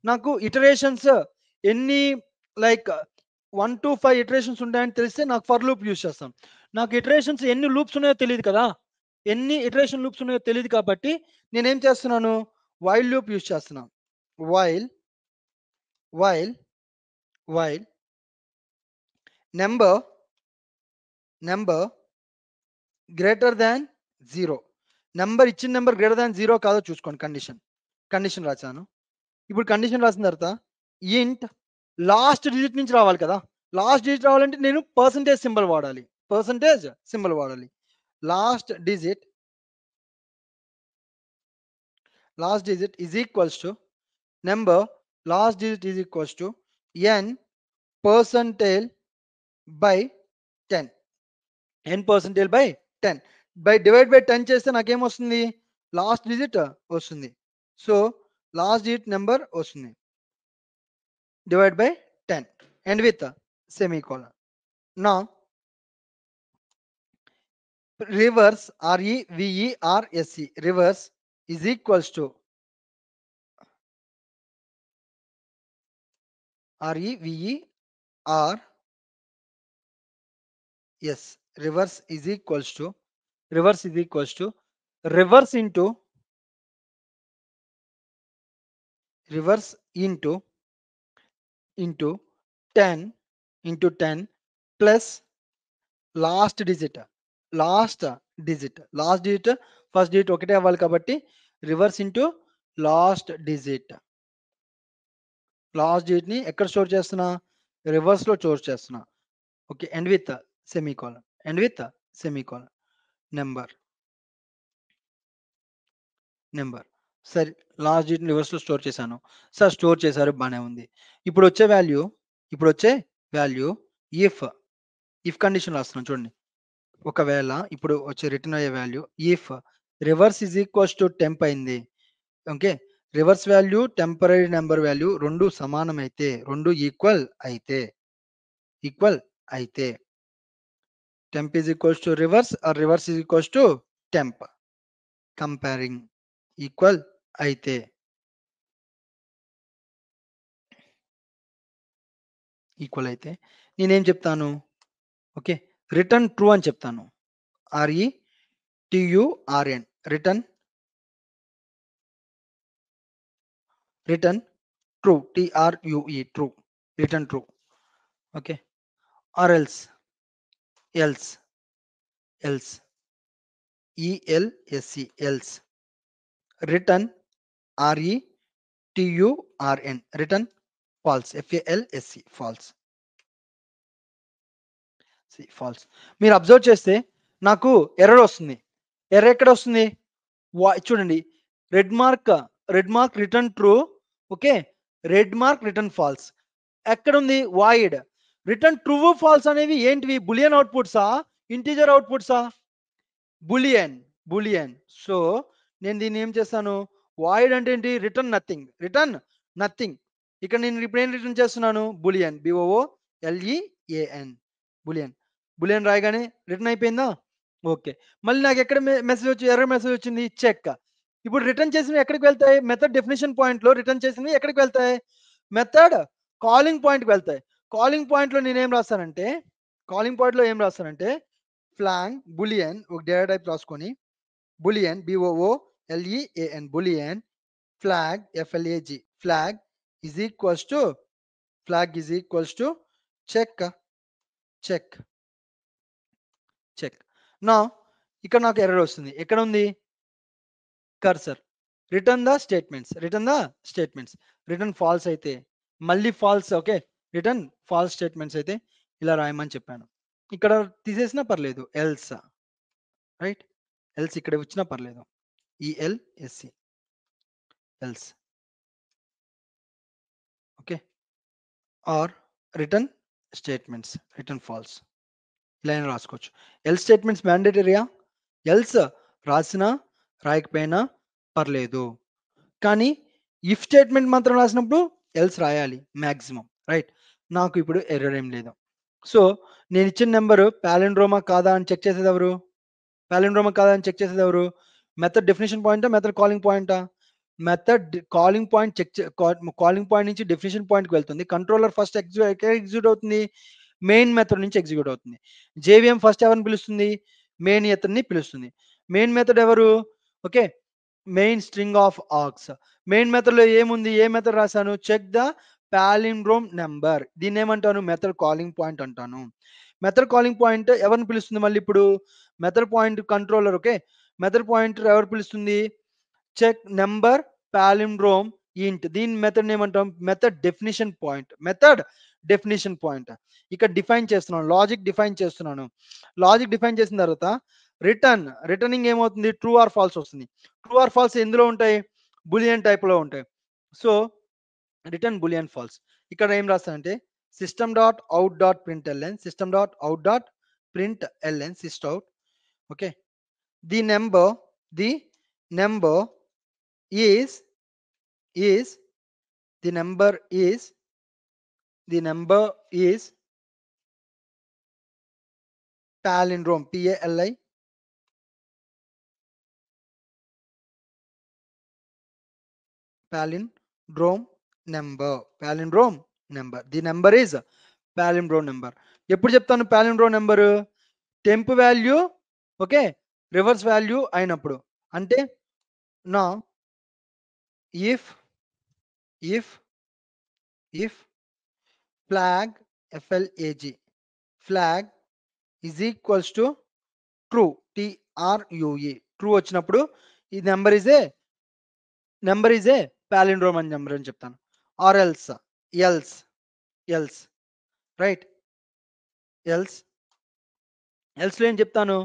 నాకు ఇటరేషన్స్ ఎన్ని, లైక్ 1 to 5 ఇటరేషన్స్ ఉంటాయని తెలిస్తే నాకు ఫర్ లూప్ యూజ్ చేస్తాను. నాకు ఇటరేషన్స్ ఎన్ని లూప్స్ ఉన్నాయో తెలియదు కదా. ఎన్ని ఇటరేషన్ లూప్స్ ఉన్నాయో తెలియదు కాబట్టి నేనేం చేస్తున్నాను? వైల్ లూప్ యూజ్ చేస్తున్నాను. While number greater than 0. ఇచ్చిన నెంబర్ గ్రేటర్ దాన్ 0 కాదో చూసుకోండి. కండిషన్ రాశాను. ఇప్పుడు కండిషన్ రాసిన తర్వాత ఇంట్ లాస్ట్ డిజిట్ నుంచి రావాలి కదా. లాస్ట్ డిజిట్ రావాలంటే నేను పర్సంటేజ్ సింబల్ వాడాలి. Last digit is equals to number. Last digit is equals to n percentile by 10. By divide by 10 చేస్తే నాకేమొస్తుంది? లాస్ట్ డిజిట్ వస్తుంది. సో లాస్ట్ డిజిట్ నెంబర్ వస్తుంది. Divide by 10 and with semicolon. నా reverse REVERSE reverse is equals to REVERS reverse is equals to reverse into 10 plus last digit first digit ఒకటే అవ్వాలి కాబట్టి reverse into last digit ని ఎక్కడ store చేస్తున్నా? Reverse లో store చేస్తున్నా. Okay, end with semicolon number. సరే లాస్ట్ డిజిట్ రివర్స్లో స్టోర్ చేశాను. సార్ స్టోర్ చేశారు బాగానే ఉంది. ఇప్పుడు వచ్చే వాల్యూ ఇఫ్ కండిషన్ రాస్తున్నాను చూడండి. ఒకవేళ ఇప్పుడు వచ్చే రిటర్న్ అయ్యే value if reverse is equals to temp అయింది. Okay, reverse value temporary number value రెండు సమానమైతే, రెండు ఈక్వల్ అయితే temp is equals to reverse or reverse is equals to temp. Comparing equal అయితే నేనేం చెప్తాను? ఓకే, రిటర్న్ ట్రూ అని చెప్తాను. RETURN return true, TRUE return true. Okay, or else else else return return false, false. మీరు observe చేస్తే నాకు error వస్తుంది. Error ఎక్కడ వస్తుంది? చూడండి, red mark return true. Okay, red mark return false. ఎక్కడుంది? వాయిడ్. రిటర్న్ ట్రూ ఫాల్స్ అనేవి ఏంటివి? బులియన్ అవుట్పుట్సా, ఇంటీజర్ అవుట్పుట్సా? బులియన్. సో నేను దీన్ని ఏం చేస్తాను? వాయిడ్ అంటే ఏంటి? Return nothing. ఇక్కడ నేను ఇప్పుడు ఏం రిటర్న్ చేస్తున్నాను? బులియన్, BOOLEAN బులియన్ రాయగానే రిటర్న్ అయిపోయిందా? ఓకే, మళ్ళీ నాకు ఎక్కడ ఎర్రర్ మెసేజ్ వచ్చింది? చెక్. ఇప్పుడు రిటర్న్ చేసినవి ఎక్కడికి వెళ్తాయి? మెథడ్ డెఫినిషన్ పాయింట్ లో రిటర్న్ చేసినవి ఎక్కడికి వెళ్తాయి? మెథడ్ కాలింగ్ పాయింట్కి వెళ్తాయి. కాలింగ్ పాయింట్ లో నేనేం రాస్తానంటే, ఫ్లాగ్ బులియన్ ఒక డేటా టైప్ రాసుకొని, boolean boolean flag flag is equals to check. నా ఇక్కడ నాకు ఎర్రర్ వస్తుంది. ఎక్కడ ఉంది cursor? Return the statements. Return false అయితే మళ్ళీ false. Okay, return false statements అయితే ఇలా రాయమని చెప్పాను. ఇక్కడ తీసేసినా పర్లేదు, రైట్. ఇక్కడ వచ్చినా పర్లేదు, ELSE else. Okay, or return statements return false ఇలా అయినా రాసుకోవచ్చు. స్టేట్మెంట్స్ మ్యాండేటరీయా? రాసినా రాయకపోయినా పర్లేదు, కానీ ఇఫ్ స్టేట్మెంట్ మాత్రం రాసినప్పుడు రాయాలి మ్యాక్సిమం, రైట్. నాకు ఇప్పుడు ఎర్రర్ ఏం లేదు. సో నేను ఇచ్చిన నెంబర్ పాలిండ్రోమా కాదా అని చెక్ చేసేది ఎవరు? మెథడ్ డెఫినేషన్ పాయింటా, మెథడ్ కాలింగ్ పాయింటా? Method calling point calling point నుంచి డెఫినేషన్ పాయింట్కి వెళ్తుంది. కంట్రోలర్ ఫస్ట్ ఎగ్జిక్యూట్ అవుతుంది, మెయిన్ మెథడ్ నుంచి ఎగ్జిక్యూట్ అవుతుంది. JVM ఫస్ట్ ఎవరిని పిలుస్తుంది? మెయిన్ ఇతన్ని పిలుస్తుంది. మెయిన్ మెథడ్ ఎవరు? Okay, main string of args. Main method లో ఏముంది? ఏ మెథడ్ రాశాను? Check the palindrome number. దీన్ని ఏమంటాను? మెథడ్ కాలింగ్ పాయింట్ అంటాను. మెథడ్ కాలింగ్ పాయింట్ ఎవరిని పిలుస్తుంది? మళ్ళీ ఇప్పుడు method point controller. Okay, method pointer ఎవరు పిలుస్తుంది? Check number palindrome int. దీని మెథడ్ ఏమంటాం? Method definition point. ఇక్కడ డిఫైన్ చేస్తున్నాను, లాజిక్ డిఫైన్ చేసిన తర్వాత రిటర్నింగ్ ఏమవుతుంది? ట్రూ ఆర్ ఫాల్స్ వస్తుంది. ట్రూ ఆర్ ఫాల్స్ ఎందులో ఉంటాయి? బులియన్ టైప్ లో ఉంటాయి. So return boolean false. ఇక్కడ ఏం రాస్తానంటే system.out.println systout. Okay, the number is palindrome, palindrome number. The number is palindrome number. ఎప్పుడు చెప్తాను palindrome number? Temp value, okay, reverse value అయినప్పుడు. అంటే నా if flag flag is equals to true, TRUE true వచ్చినప్పుడు ఈ నెంబర్ ఈజ్ ఏ పాలిండ్రోమ్ అని number అని చెప్తాను. Or else right. ఎల్స్ లో ఏం చెప్తాను?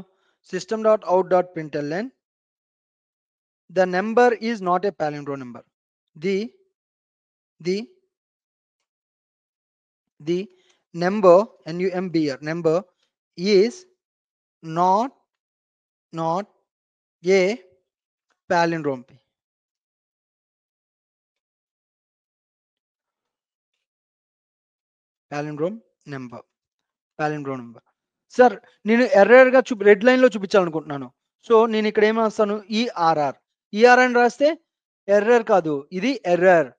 system.out.println the number is not a palindrome number. The number, NUMBR, number is not a palindrome. Palindrome number. Palindrome number. Sir నేను ఎర్రర్గా red లైన్లో చూపించాలనుకుంటున్నాను. So నేను ఇక్కడ ఏం రాస్తాను, ఈఆర్ఆర్. ఈఆర్ఆర్ అని రాస్తే ఎర్రర్ కాదు, ఇది ఎర్రర్.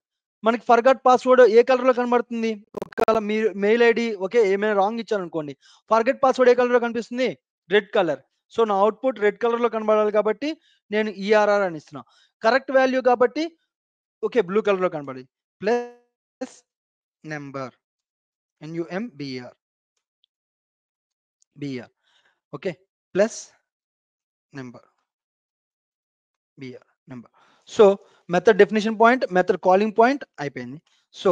మనకి ఫర్గట్ పాస్వర్డ్ ఏ కలర్లో కనబడుతుంది? ఒకవేళ మీరు మెయిల్ ఐడి ఓకే ఏమైనా రాంగ్ ఇచ్చాను అనుకోండి, ఫర్గట్ పాస్వర్డ్ ఏ కలర్లో కనిపిస్తుంది? Red colour. సో నా అవుట్పుట్ రెడ్ కలర్లో కనబడాలి కాబట్టి నేను ఈఆర్ఆర్ అని ఇస్తున్నా. కరెక్ట్ వాల్యూ కాబట్టి ఓకే బ్లూ కలర్లో కనబడి plus number, NUMBR, okay plus number, BR number. So method definition point, method calling point అయిపోయింది. సో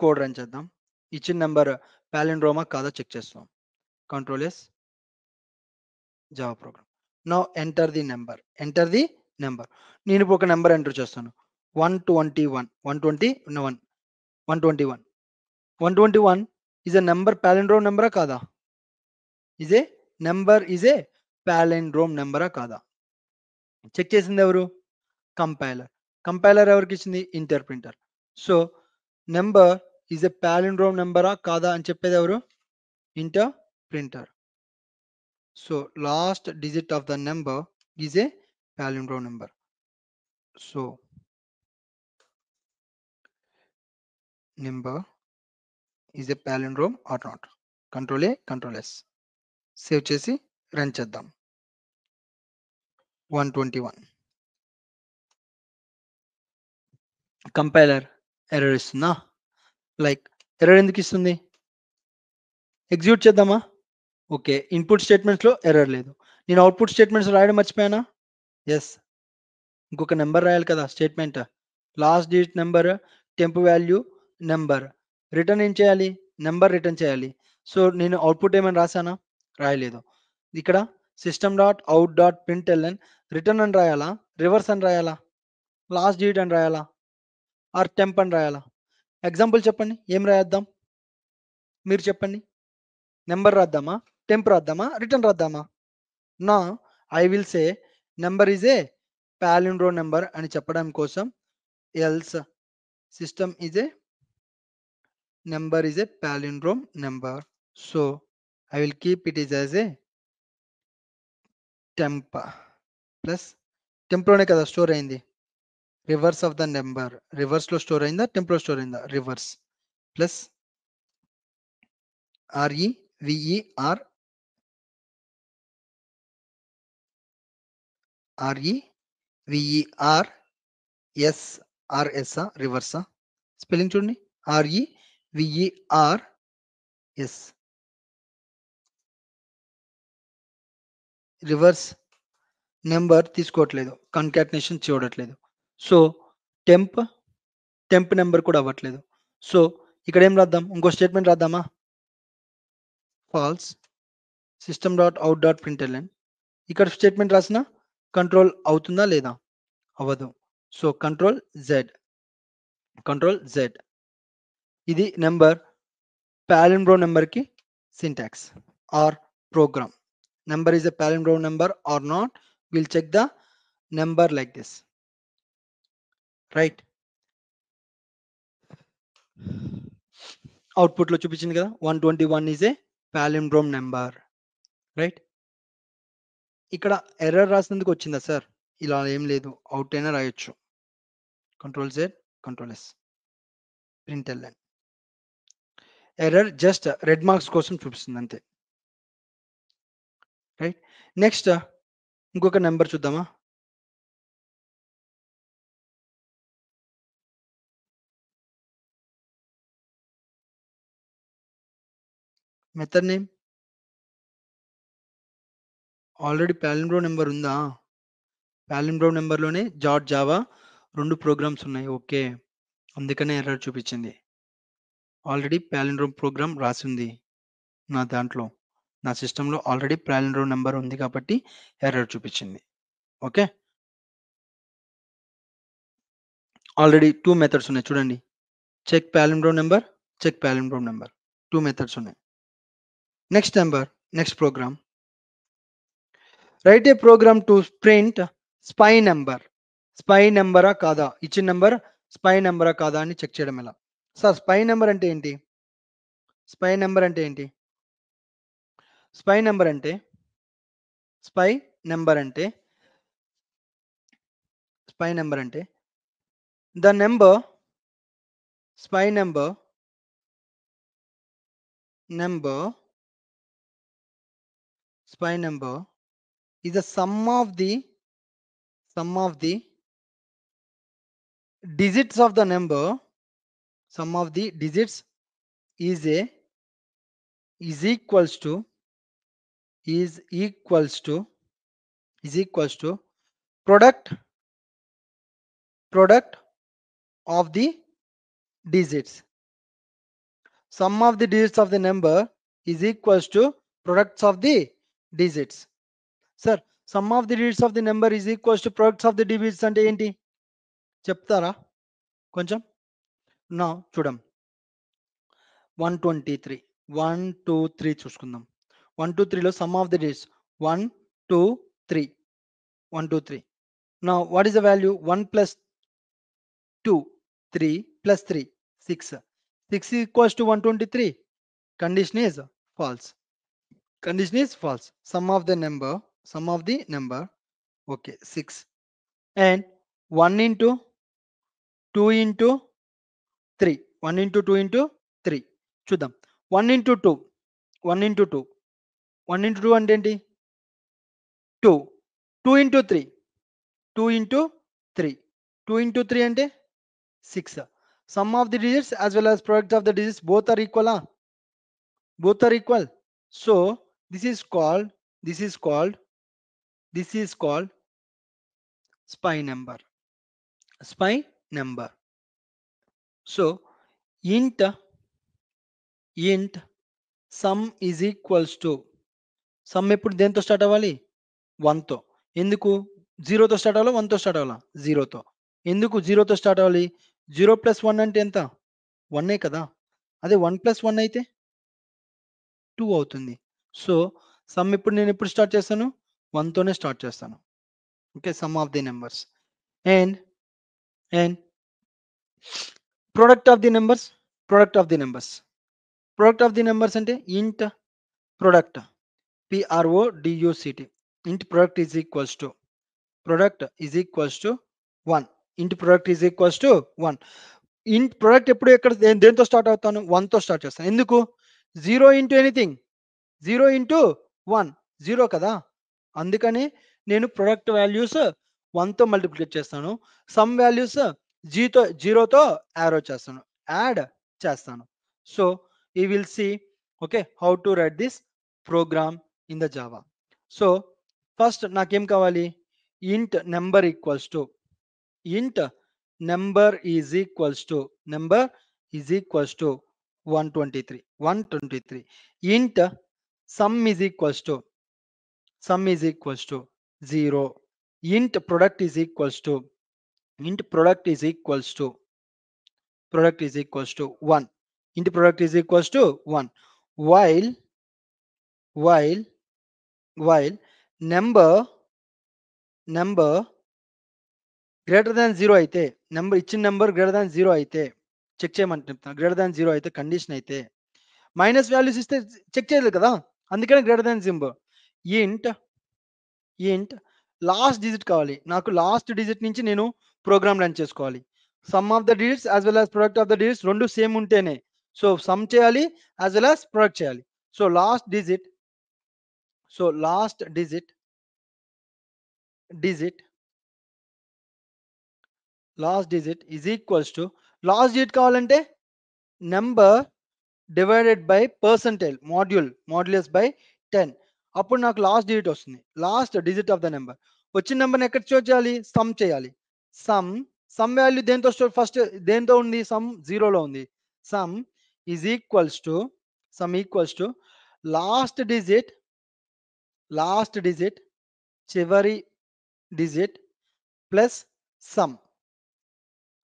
కోడ్ రన్ చేద్దాం. ఇచ్చిన నెంబర్ పాలిండ్రోమా కాదా చెక్ చేస్తాం. Control yes, Java programme. Now enter the number. నేను ఇప్పుడు ఒక నెంబర్ ఎంటర్ చేస్తాను. 121 is a number palindrome నెంబరా కాదా? is a palindrome నెంబరా కాదా? చెక్ చేసింది ఎవరు? కంపైలర్ ఎవరికి ఇచ్చింది? Interpreter. So number is a palindrome నెంబరా కాదా అని చెప్పేది ఎవరు? Interpreter. So last digit of the number is a palindrome number. So number is a palindrome or not. Control A, control S, save చేసి రన్ చేద్దాం. 121. Compiler error ఇస్తుందా? Like error ఎందుకు ఇస్తుంది? ఎగ్జిక్యూట్ చేద్దామా? ఓకే, ఇన్పుట్ స్టేట్మెంట్స్లో ఎర్రర్ లేదు. నేను output statements రాయడం మర్చిపోయానా? Yes, ఇంకొక నెంబర్ రాయాలి కదా statement. Last digit number, temp value number. Return ఏం చేయాలి? నెంబర్ రిటర్న్ చేయాలి. సో నేను అవుట్పుట్ ఏమైనా రాసానా? రాయలేదు. ఇక్కడ system.out.println రిటర్న్ అని రాయాలా, రివర్స్ అని రాయాలా, లాస్ట్ డిజిట్ అని రాయాలా, ఆర్ టెంప్ అని రాయాలా? ఎగ్జాంపుల్ చెప్పండి, ఏం రాద్దాం మీరు చెప్పండి. నెంబర్ రాద్దామా, టెంప్ రాద్దామా, రిటర్న్ రాద్దామా? నా I will say number is a palindrome number అని చెప్పడం కోసం else system is a number is a palindrome number. So I will keep it is as a temp plus, టెంప్లోనే కదా స్టోర్ అయింది, రివర్స్ ఆఫ్ ద నెంబర్. రివర్స్లో store అయిందా, టెంప్లో store అయిందా? రివర్స్. ప్లస్ REVER REVERS రివర్సా? స్పెల్లింగ్ చూడండి, REVERS. Reverse number తీసుకోవట్లేదు, కన్కాటినేషన్ చూడట్లేదు. సో టెంప్ నెంబర్ కూడా అవ్వట్లేదు. సో ఇక్కడ ఏం రాద్దాం? ఇంకో స్టేట్మెంట్ రాద్దామా? Falls system.out.println. ఇక్కడ స్టేట్మెంట్ రాసిన కంట్రోల్ అవుతుందా లేదా? అవ్వదు. So control Z. ఇది నెంబర్ palindrome నెంబర్కి syntax or program. Number is a palindrome number or not, will check the number like this, right? అవుట్పుట్లో చూపించింది కదా, 121 is a palindrome number, right? ఇక్కడ ఎర్రర్ రాసినందుకు వచ్చిందా సార్? ఇలా ఏం లేదు, అవుట్ అయినా రాయొచ్చు. Control Z, control S, println. Error just red marks కోసం చూపిస్తుంది అంతే, రైట్? నెక్స్ట్ ఇంకొక నెంబర్ చూద్దామా? Method name already palindrome number ఉందా? palindrome నెంబర్లోనే జావా 2 ప్రోగ్రామ్స్ ఉన్నాయి. ఓకే, అందుకనే ఎర్రర్ చూపించింది. ఆల్రెడీ palindrome ప్రోగ్రామ్ రాసింది నా దాంట్లో, నా సిస్టంలో ఆల్రెడీ palindrome నెంబర్ ఉంది కాబట్టి ఎర్రర్ చూపించింది. ఓకే, ఆల్రెడీ 2 మెథడ్స్ ఉన్నాయి చూడండి. Check palindrome number, check palindrome number, 2 methods ఉన్నాయి. Next program, write a program to print spy number. Spy నెంబరా కాదా, ఇచ్చిన నెంబర్ స్పై నెంబరా కాదా అని చెక్ చేయడం ఎలా? సార్ స్పై నెంబర్ అంటే ఏంటి? స్పై నెంబర్ అంటే ఏంటి? స్పై నెంబర్ అంటే స్పై నెంబర్ అంటే స్పై నెంబర్ అంటే the number, spy number spy number is the sum of the digits of the number. Sum of the digits is equals to product of the digits. Sum of the digits of the number is equals to products of the digits. Sir, sum of the digits of the number is equals to products of the digits అంటే ఏంటి చెప్తారా కొంచెం? నా చూడం 123 1 2 3 చూసుకుందాం. 1 2 3 లో some of the digits 1 2 3 1 2 3. Now what is the value? 1 plus 2 3 plus 3 6. 6 equals to 123. Condition is false. Sum of the number okay 6 and 1 into 2 into 3. 1 into 2 into 3 చూద్దాం. 1 into 2 1 into 2 1 into 2 అంటే ఏంటి? 2. 2 into 3 2 into 3 2 into 3 అంటే 6. Sum of the digits as well as product of the digits both are equal. Both are equal. So this is called spy number. So int sum is equals to, some ఎప్పుడు దేంతో start అవ్వాలి? 1తో. ఎందుకు 0తో start అవ్వాలా 1తో start అవ్వాలా? 0తో. ఎందుకు 0తో start అవ్వాలి? 0 plus 1 అంటే ఎంత? 1 కదా. అదే 1 ప్లస్ 1 అయితే 2 అవుతుంది. సో సమ్ ఇప్పుడు నేను ఎప్పుడు స్టార్ట్ చేస్తాను? 1తోనే స్టార్ట్ చేస్తాను. Okay, some of the numbers and product of the numbers. Product of the numbers అంటే ఇంట్ product PRODUCT. int product is equals to 1. int product is equals to 1. int product ఎప్పుడు ఎక్కడ దేంతో స్టార్ట్ అవుతాను? 1తో start చేస్తాను. ఎందుకు? 0 into anything 0 into 1 0 కదా. అందుకని నేను ప్రొడక్ట్ వాల్యూస్ 1తో మల్టిప్లికేట్ చేస్తాను. సమ్ వాల్యూస్ 0తో యారో చేస్తాను, యాడ్ చేస్తాను. So we will see okay how to write this program in the Java. So first నాకేం కావాలి? int number is equals to 123. int sum is equals to 0. int product is equals to 1. int product is equals to 1. while number greater than 0 అయితే, ఇచ్చిన number greater than 0 అయితే check చేయమని చెప్తాను. Greater than 0 అయితే condition అయితే, minus values ఇస్తే check చేయలేదు కదా, అందుకని greater than symbol. Int last digit కావాలి నాకు. లాస్ట్ డిజిట్ నుంచి నేను ప్రోగ్రామ్ రన్ చేసుకోవాలి. Sum of the digits as well as product of the digits రెండు సేమ్ ఉంటేనే సో సమ్ చేయాలి యాజ్ వెల్ యాజ్ ప్రొడక్ట్ చేయాలి. So last digit is equals to, last digit కావాలంటే number divided by percentile modulus by 10. అప్పుడు నాకు last digit వస్తుంది. Last digit of the number. వచ్చిన నెంబర్ని ఎక్కడ స్టోర్ చేయాలి? సమ్ చేయాలి. సమ్ వాల్యూ దేంతో స్టోర్? ఫస్ట్ దేంతో ఉంది? సమ్ 0లో ఉంది. Sum is equals to last digit చివరి digit plus sum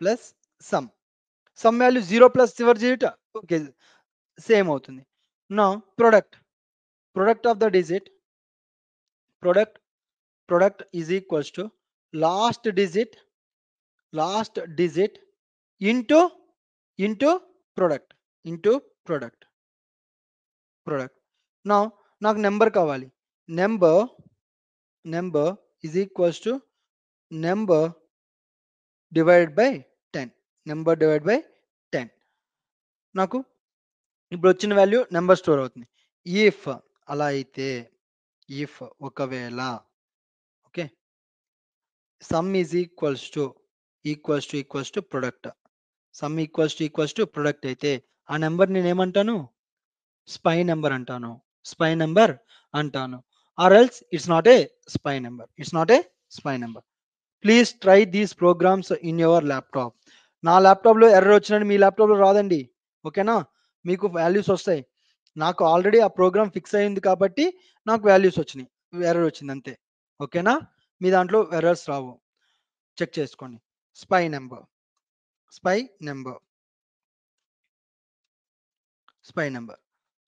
plus sum. Sum value 0 plus చివరి డిజిట్ ఓకే సేమ్ అవుతుంది. నా product of the digit product is equals to last digit into product into product. Now నాకు number కావాలి. Number is equals to number divide by 10. Number divide by 10. నాకు ఇప్పుడు వచ్చిన value number store అవుతుంది. If అలా అయితే ఇఫ్ ఒకవేళ okay sum is equals to product. Sum equals to product అయితే ఆ నెంబర్ నేను ఏమంటాను? స్పై నెంబర్ అంటాను. Or else it's not a spy number. Please try these programs in your laptop. నా ల్యాప్టాప్లో ఎర్రర్ వచ్చినట్టు మీ ల్యాప్టాప్లో రాదండి. ఓకేనా? మీకు వాల్యూస్ వస్తాయి. నాకు ఆల్రెడీ ఆ ప్రోగ్రామ్ ఫిక్స్ అయింది కాబట్టి నాకు వాల్యూస్ వచ్చినాయి, ఎర్రర్ వచ్చింది అంతే. ఓకేనా? మీ దాంట్లో ఎర్రర్స్ రావు, చెక్ చేసుకోండి. Spy number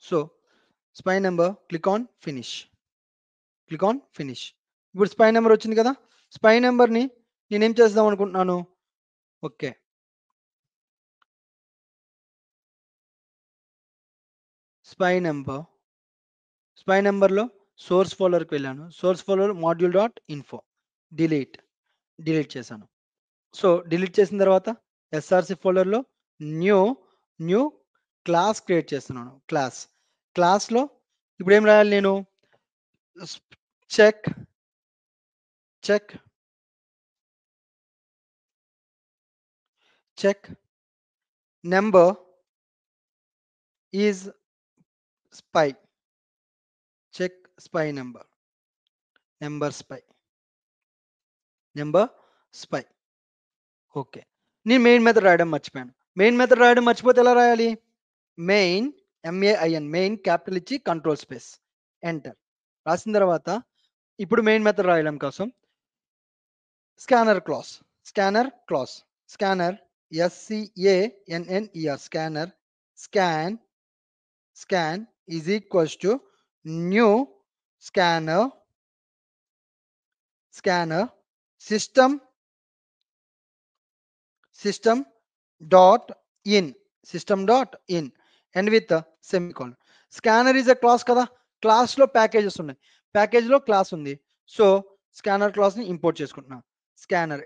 so spy number click on finish. ఇప్పుడు స్పై నెంబర్ వచ్చింది కదా. స్పై నెంబర్ని నేనేం చేద్దాం అనుకుంటున్నాను? ఓకే స్పై నెంబర్లో సోర్స్ ఫోల్డర్కి వెళ్ళాను. సోర్స్ ఫోల్డర్ module.info డిలీట్ చేశాను. సో డిలీట్ చేసిన తర్వాత ఎస్ఆర్సి ఫోల్డర్లో న్యూ క్లాస్ క్రియేట్ చేస్తున్నాను. క్లాస్లో ఇప్పుడు ఏం రాయాలి నేను? Check number is spy. Check spy number spy. Okay నేను మెయిన్ మెథడ్ రాయడం మర్చిపోయాను. మర్చిపోతే ఎలా రాయాలి? మెయిన్ మెయిన్ క్యాపిటల్ ఇచ్చి కంట్రోల్ స్పేస్ ఎంటర్ రాసిన తర్వాత ఇప్పుడు మెయిన్ మెథడ్ రాయడం కోసం scanner class SCANNER scan is equals to new scanner system dot in and with a semicolon. Scanner is a class కదా. క్లాస్ లో ప్యాకేజెస్ ఉన్నాయి. ప్యాకేజ్ లో క్లాస్ ఉంది. సో స్కానర్ క్లాస్ ని ఇంపోర్ట్ చేసుకుంటున్నా. స్కానర్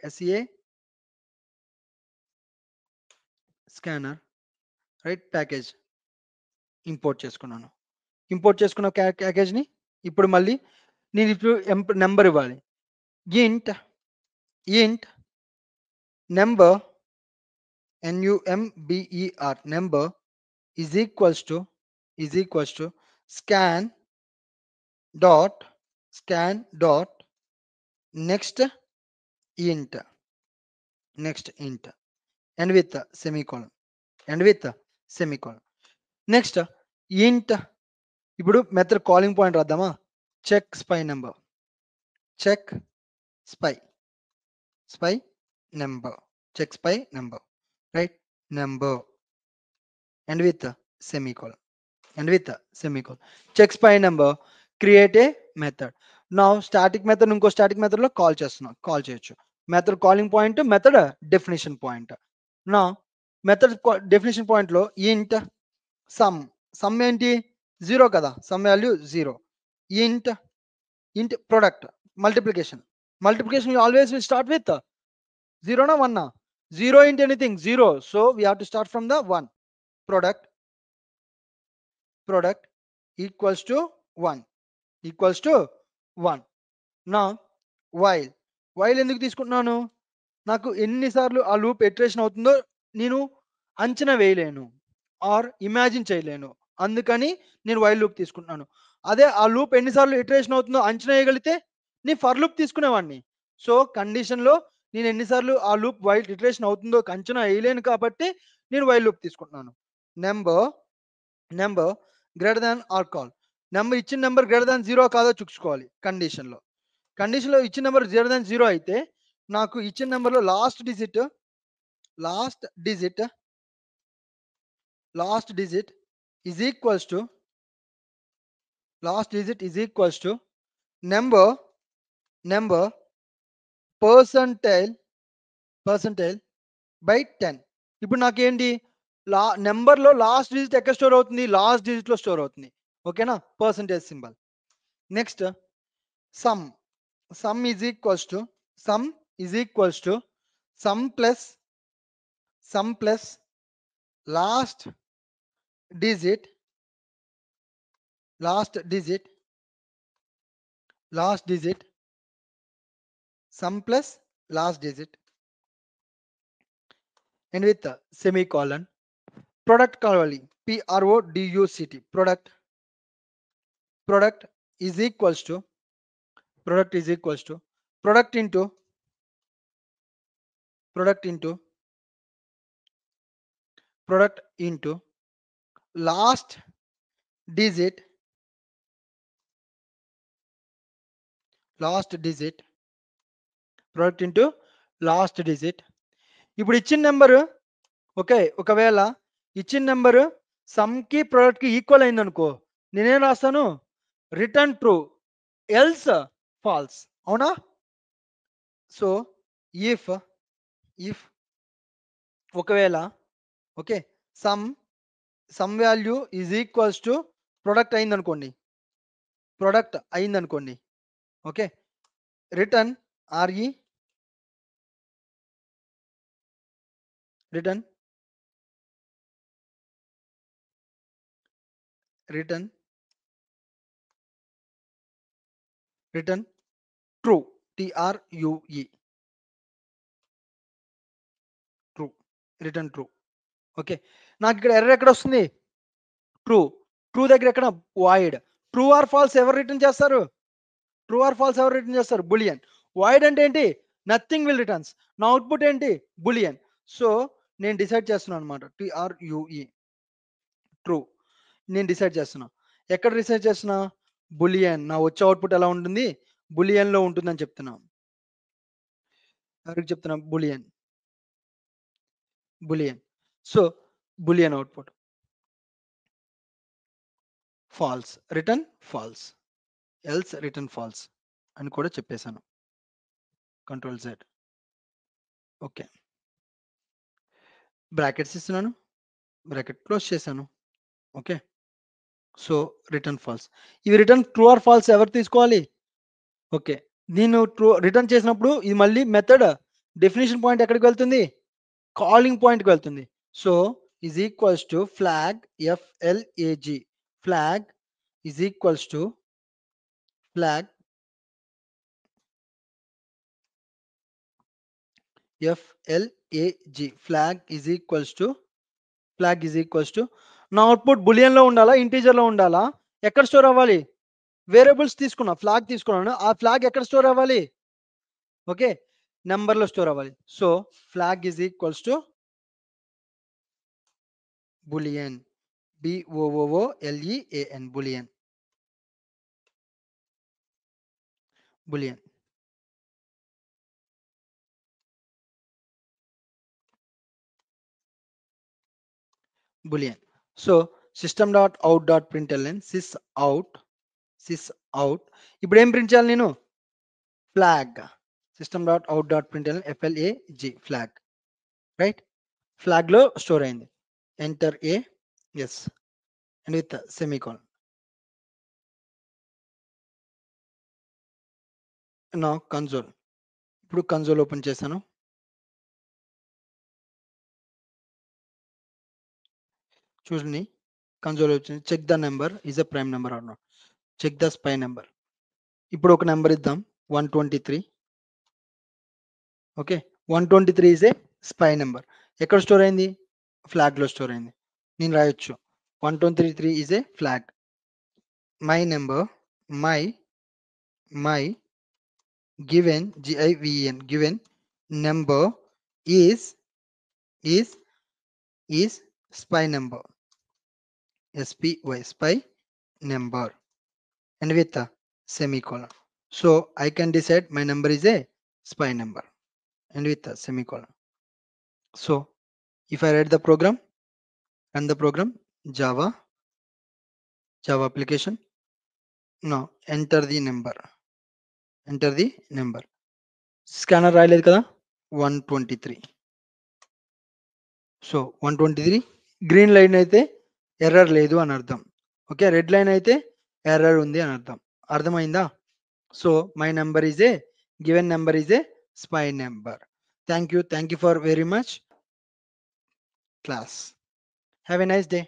రైట్ ప్యాకేజ్ ఇంపోర్ట్ చేసుకున్నాను. చేసుకున్న package ని ఇప్పుడు మళ్ళీ నేను ఇప్పుడు నెంబర్ ఇవ్వాలి. ఇంట్ number number is equals to scan dot next int and with a semicolon. Next int ఇప్పుడు మెథడ్ కాలింగ్ పాయింట్ రాద్దామా? Check spy number right number and with a semicolon. Check spy number, create a method. Now static method ఇంకో static method లో call చేయొచ్చు. Method calling point, method definition point. నా method definition point లో ఇంట్ some ఏంటి? 0 కదా. Some value 0. ఇంట్ product multiplication you always will start with 0 na 1 na? 0 into anything 0, so we have to start from the 1. Product equals to 1. Now while ఎందుకు తీసుకుంటున్నాను? నాకు ఎన్నిసార్లు ఆ లూప్ ఇటరేషన్ అవుతుందో నేను అంచనా వేయలేను ఆర్ ఇమాజిన్ చేయలేను. అందుకని నేను వైల్ లూప్ తీసుకుంటున్నాను. అదే ఆ లూప్ ఎన్నిసార్లు ఇటరేషన్ అవుతుందో అంచనా వేయగలిగితే నేను ఫర్ లూప్ తీసుకునేవాడిని. సో కండిషన్ లో నేను ఎన్నిసార్లు ఆ లూప్ వైల్ ఇటరేషన్ అవుతుందో అంచనా వేయలేను కాబట్టి నేను వైల్ లూప్ తీసుకుంటున్నాను. Number greater than or call. ఇచ్చిన నెంబర్ గ్రేటర్ దాన్ 0 కాదో చూసుకోవాలి. కండిషన్ లో ఇచ్చిన నెంబర్ గ్రేటర్ దాన్ 0 అయితే నాకు ఇచ్చిన నెంబర్ లో last last digit is equals to number percentile by 10. ఇప్పుడు నాకేంటి నెంబర్లో లాస్ట్ డిజిట్ ఎక్కడ స్టోర్ అవుతుంది, లాస్ట్ డిజిట్లో స్టోర్ అవుతుంది. ఓకేనా, percentage symbol. Next some is equals to sum plus last digit sum plus last digit and with a semicolon. Product కావాలి, PRODUCT. product is equals to product into last digit product into last digit. ఇప్పుడు ఇచ్చిన number, okay, ఒకవేళ ఇచ్చిన number sum కి product కి equal అయింది అనుకో, నేనేం రాస్తాను, రిటర్న్ ట్రూ, ఎల్స్ ఫాల్స్. అవునా? సో ఇఫ్ ఒకవేళ okay sum value is equals to product అయిందనుకోండి, okay, return true, TRUE, return true. Okay, నాకు ఇక్కడ ఎర్రర్ ఎక్కడ వస్తుంది, ట్రూ దగ్గర ఎక్కడ వాయిడ్. ట్రూ ఆర్ ఫాల్స్ ఎవరు రిటర్న్ చేస్తారు, బులియన్. వాయిడ్ అంటే ఏంటి, నథింగ్ విల్ రిటర్న్స్. నా అవుట్పుట్ ఏంటి, బులియన్. సో నేను డిసైడ్ చేస్తున్నాను అనమాట, TRUE, ట్రూ. నేను డిసైడ్ చేస్తున్నా, ఎక్కడ డిసైడ్ చేస్తున్నా, బులియన్. నా వచ్చే అవుట్పుట్ ఎలా ఉంటుంది, బులియన్ లో ఉంటుందని చెప్తున్నా. ఎవరికి చెప్తున్నా, boolean. So boolean output false, return false, else return false అని కూడా చెప్పేశాను. Control Z. ఓకే, బ్రాకెట్స్ ఇస్తున్నాను, బ్రాకెట్ క్లోజ్ చేశాను. Okay, so return false. ఇవి రిటర్న్ ట్రూ ఆర్ ఫాల్స్ ఎవరు తీసుకోవాలి, ఓకే. నేను ట్రూ రిటర్న్ చేసినప్పుడు ఇది మళ్ళీ మెథడ్ డెఫినేషన్ పాయింట్ ఎక్కడికి వెళ్తుంది, కాలింగ్ పాయింట్కి వెళ్తుంది. So is equals to flag, FLAG, flag is equals to flag FLAG, flag is equals to నా అవుట్పుట్ బులియన్ లో ఉండాలా, ఇంటీజర్ లో ఉండాలా, ఎక్కడ స్టోర్ అవ్వాలి, వేరియబుల్స్ తీసుకున్నా, ఫ్లాగ్ తీసుకున్నాను, ఆ ఫ్లాగ్ ఎక్కడ స్టోర్ అవ్వాలి, ఓకే, నెంబర్ లో స్టోర్ అవ్వాలి. So flag is equals to boolean, BOOLEAN, boolean. So system.out.println sys out. ఇప్పుడు ఏం ప్రింట్ చేయాలి నేను, flag. system.out.println FLAG, flag. Right, flag లో స్టోర్ అయింది. Enter A, yes, and with semicolon. నా కన్సోల్, ఇప్పుడు కన్సోల్ ఓపెన్ చేశాను. చూడండి, కన్సోల్ వచ్చింది. Check the number is a prime number or not, check the spy number. ఇప్పుడు ఒక నెంబర్ ఇద్దాం, 123. Okay, 123 is a spy number. ఎక్కడ స్టోర్ అయింది, ఫ్లాగ్ లో స్టోర్ అయింది. నేను రాయొచ్చు 123 is a flag. My number, my given, given number is spy number, SPY, spy number, and with a semicolon. So I can decide my number is a spy number, and with a semicolon. So if I write the program, run the program, Java application. Now enter the number. Enter the number. Scanner రాయలేదు కదా 123. So 123 green line అయితే error లేదు అని అర్థం. Okay, red line అయితే error ఉంది అని అర్థం. అర్థమైందా? So my number is a given number is A spy number. Thank you for very much class. Have a nice day.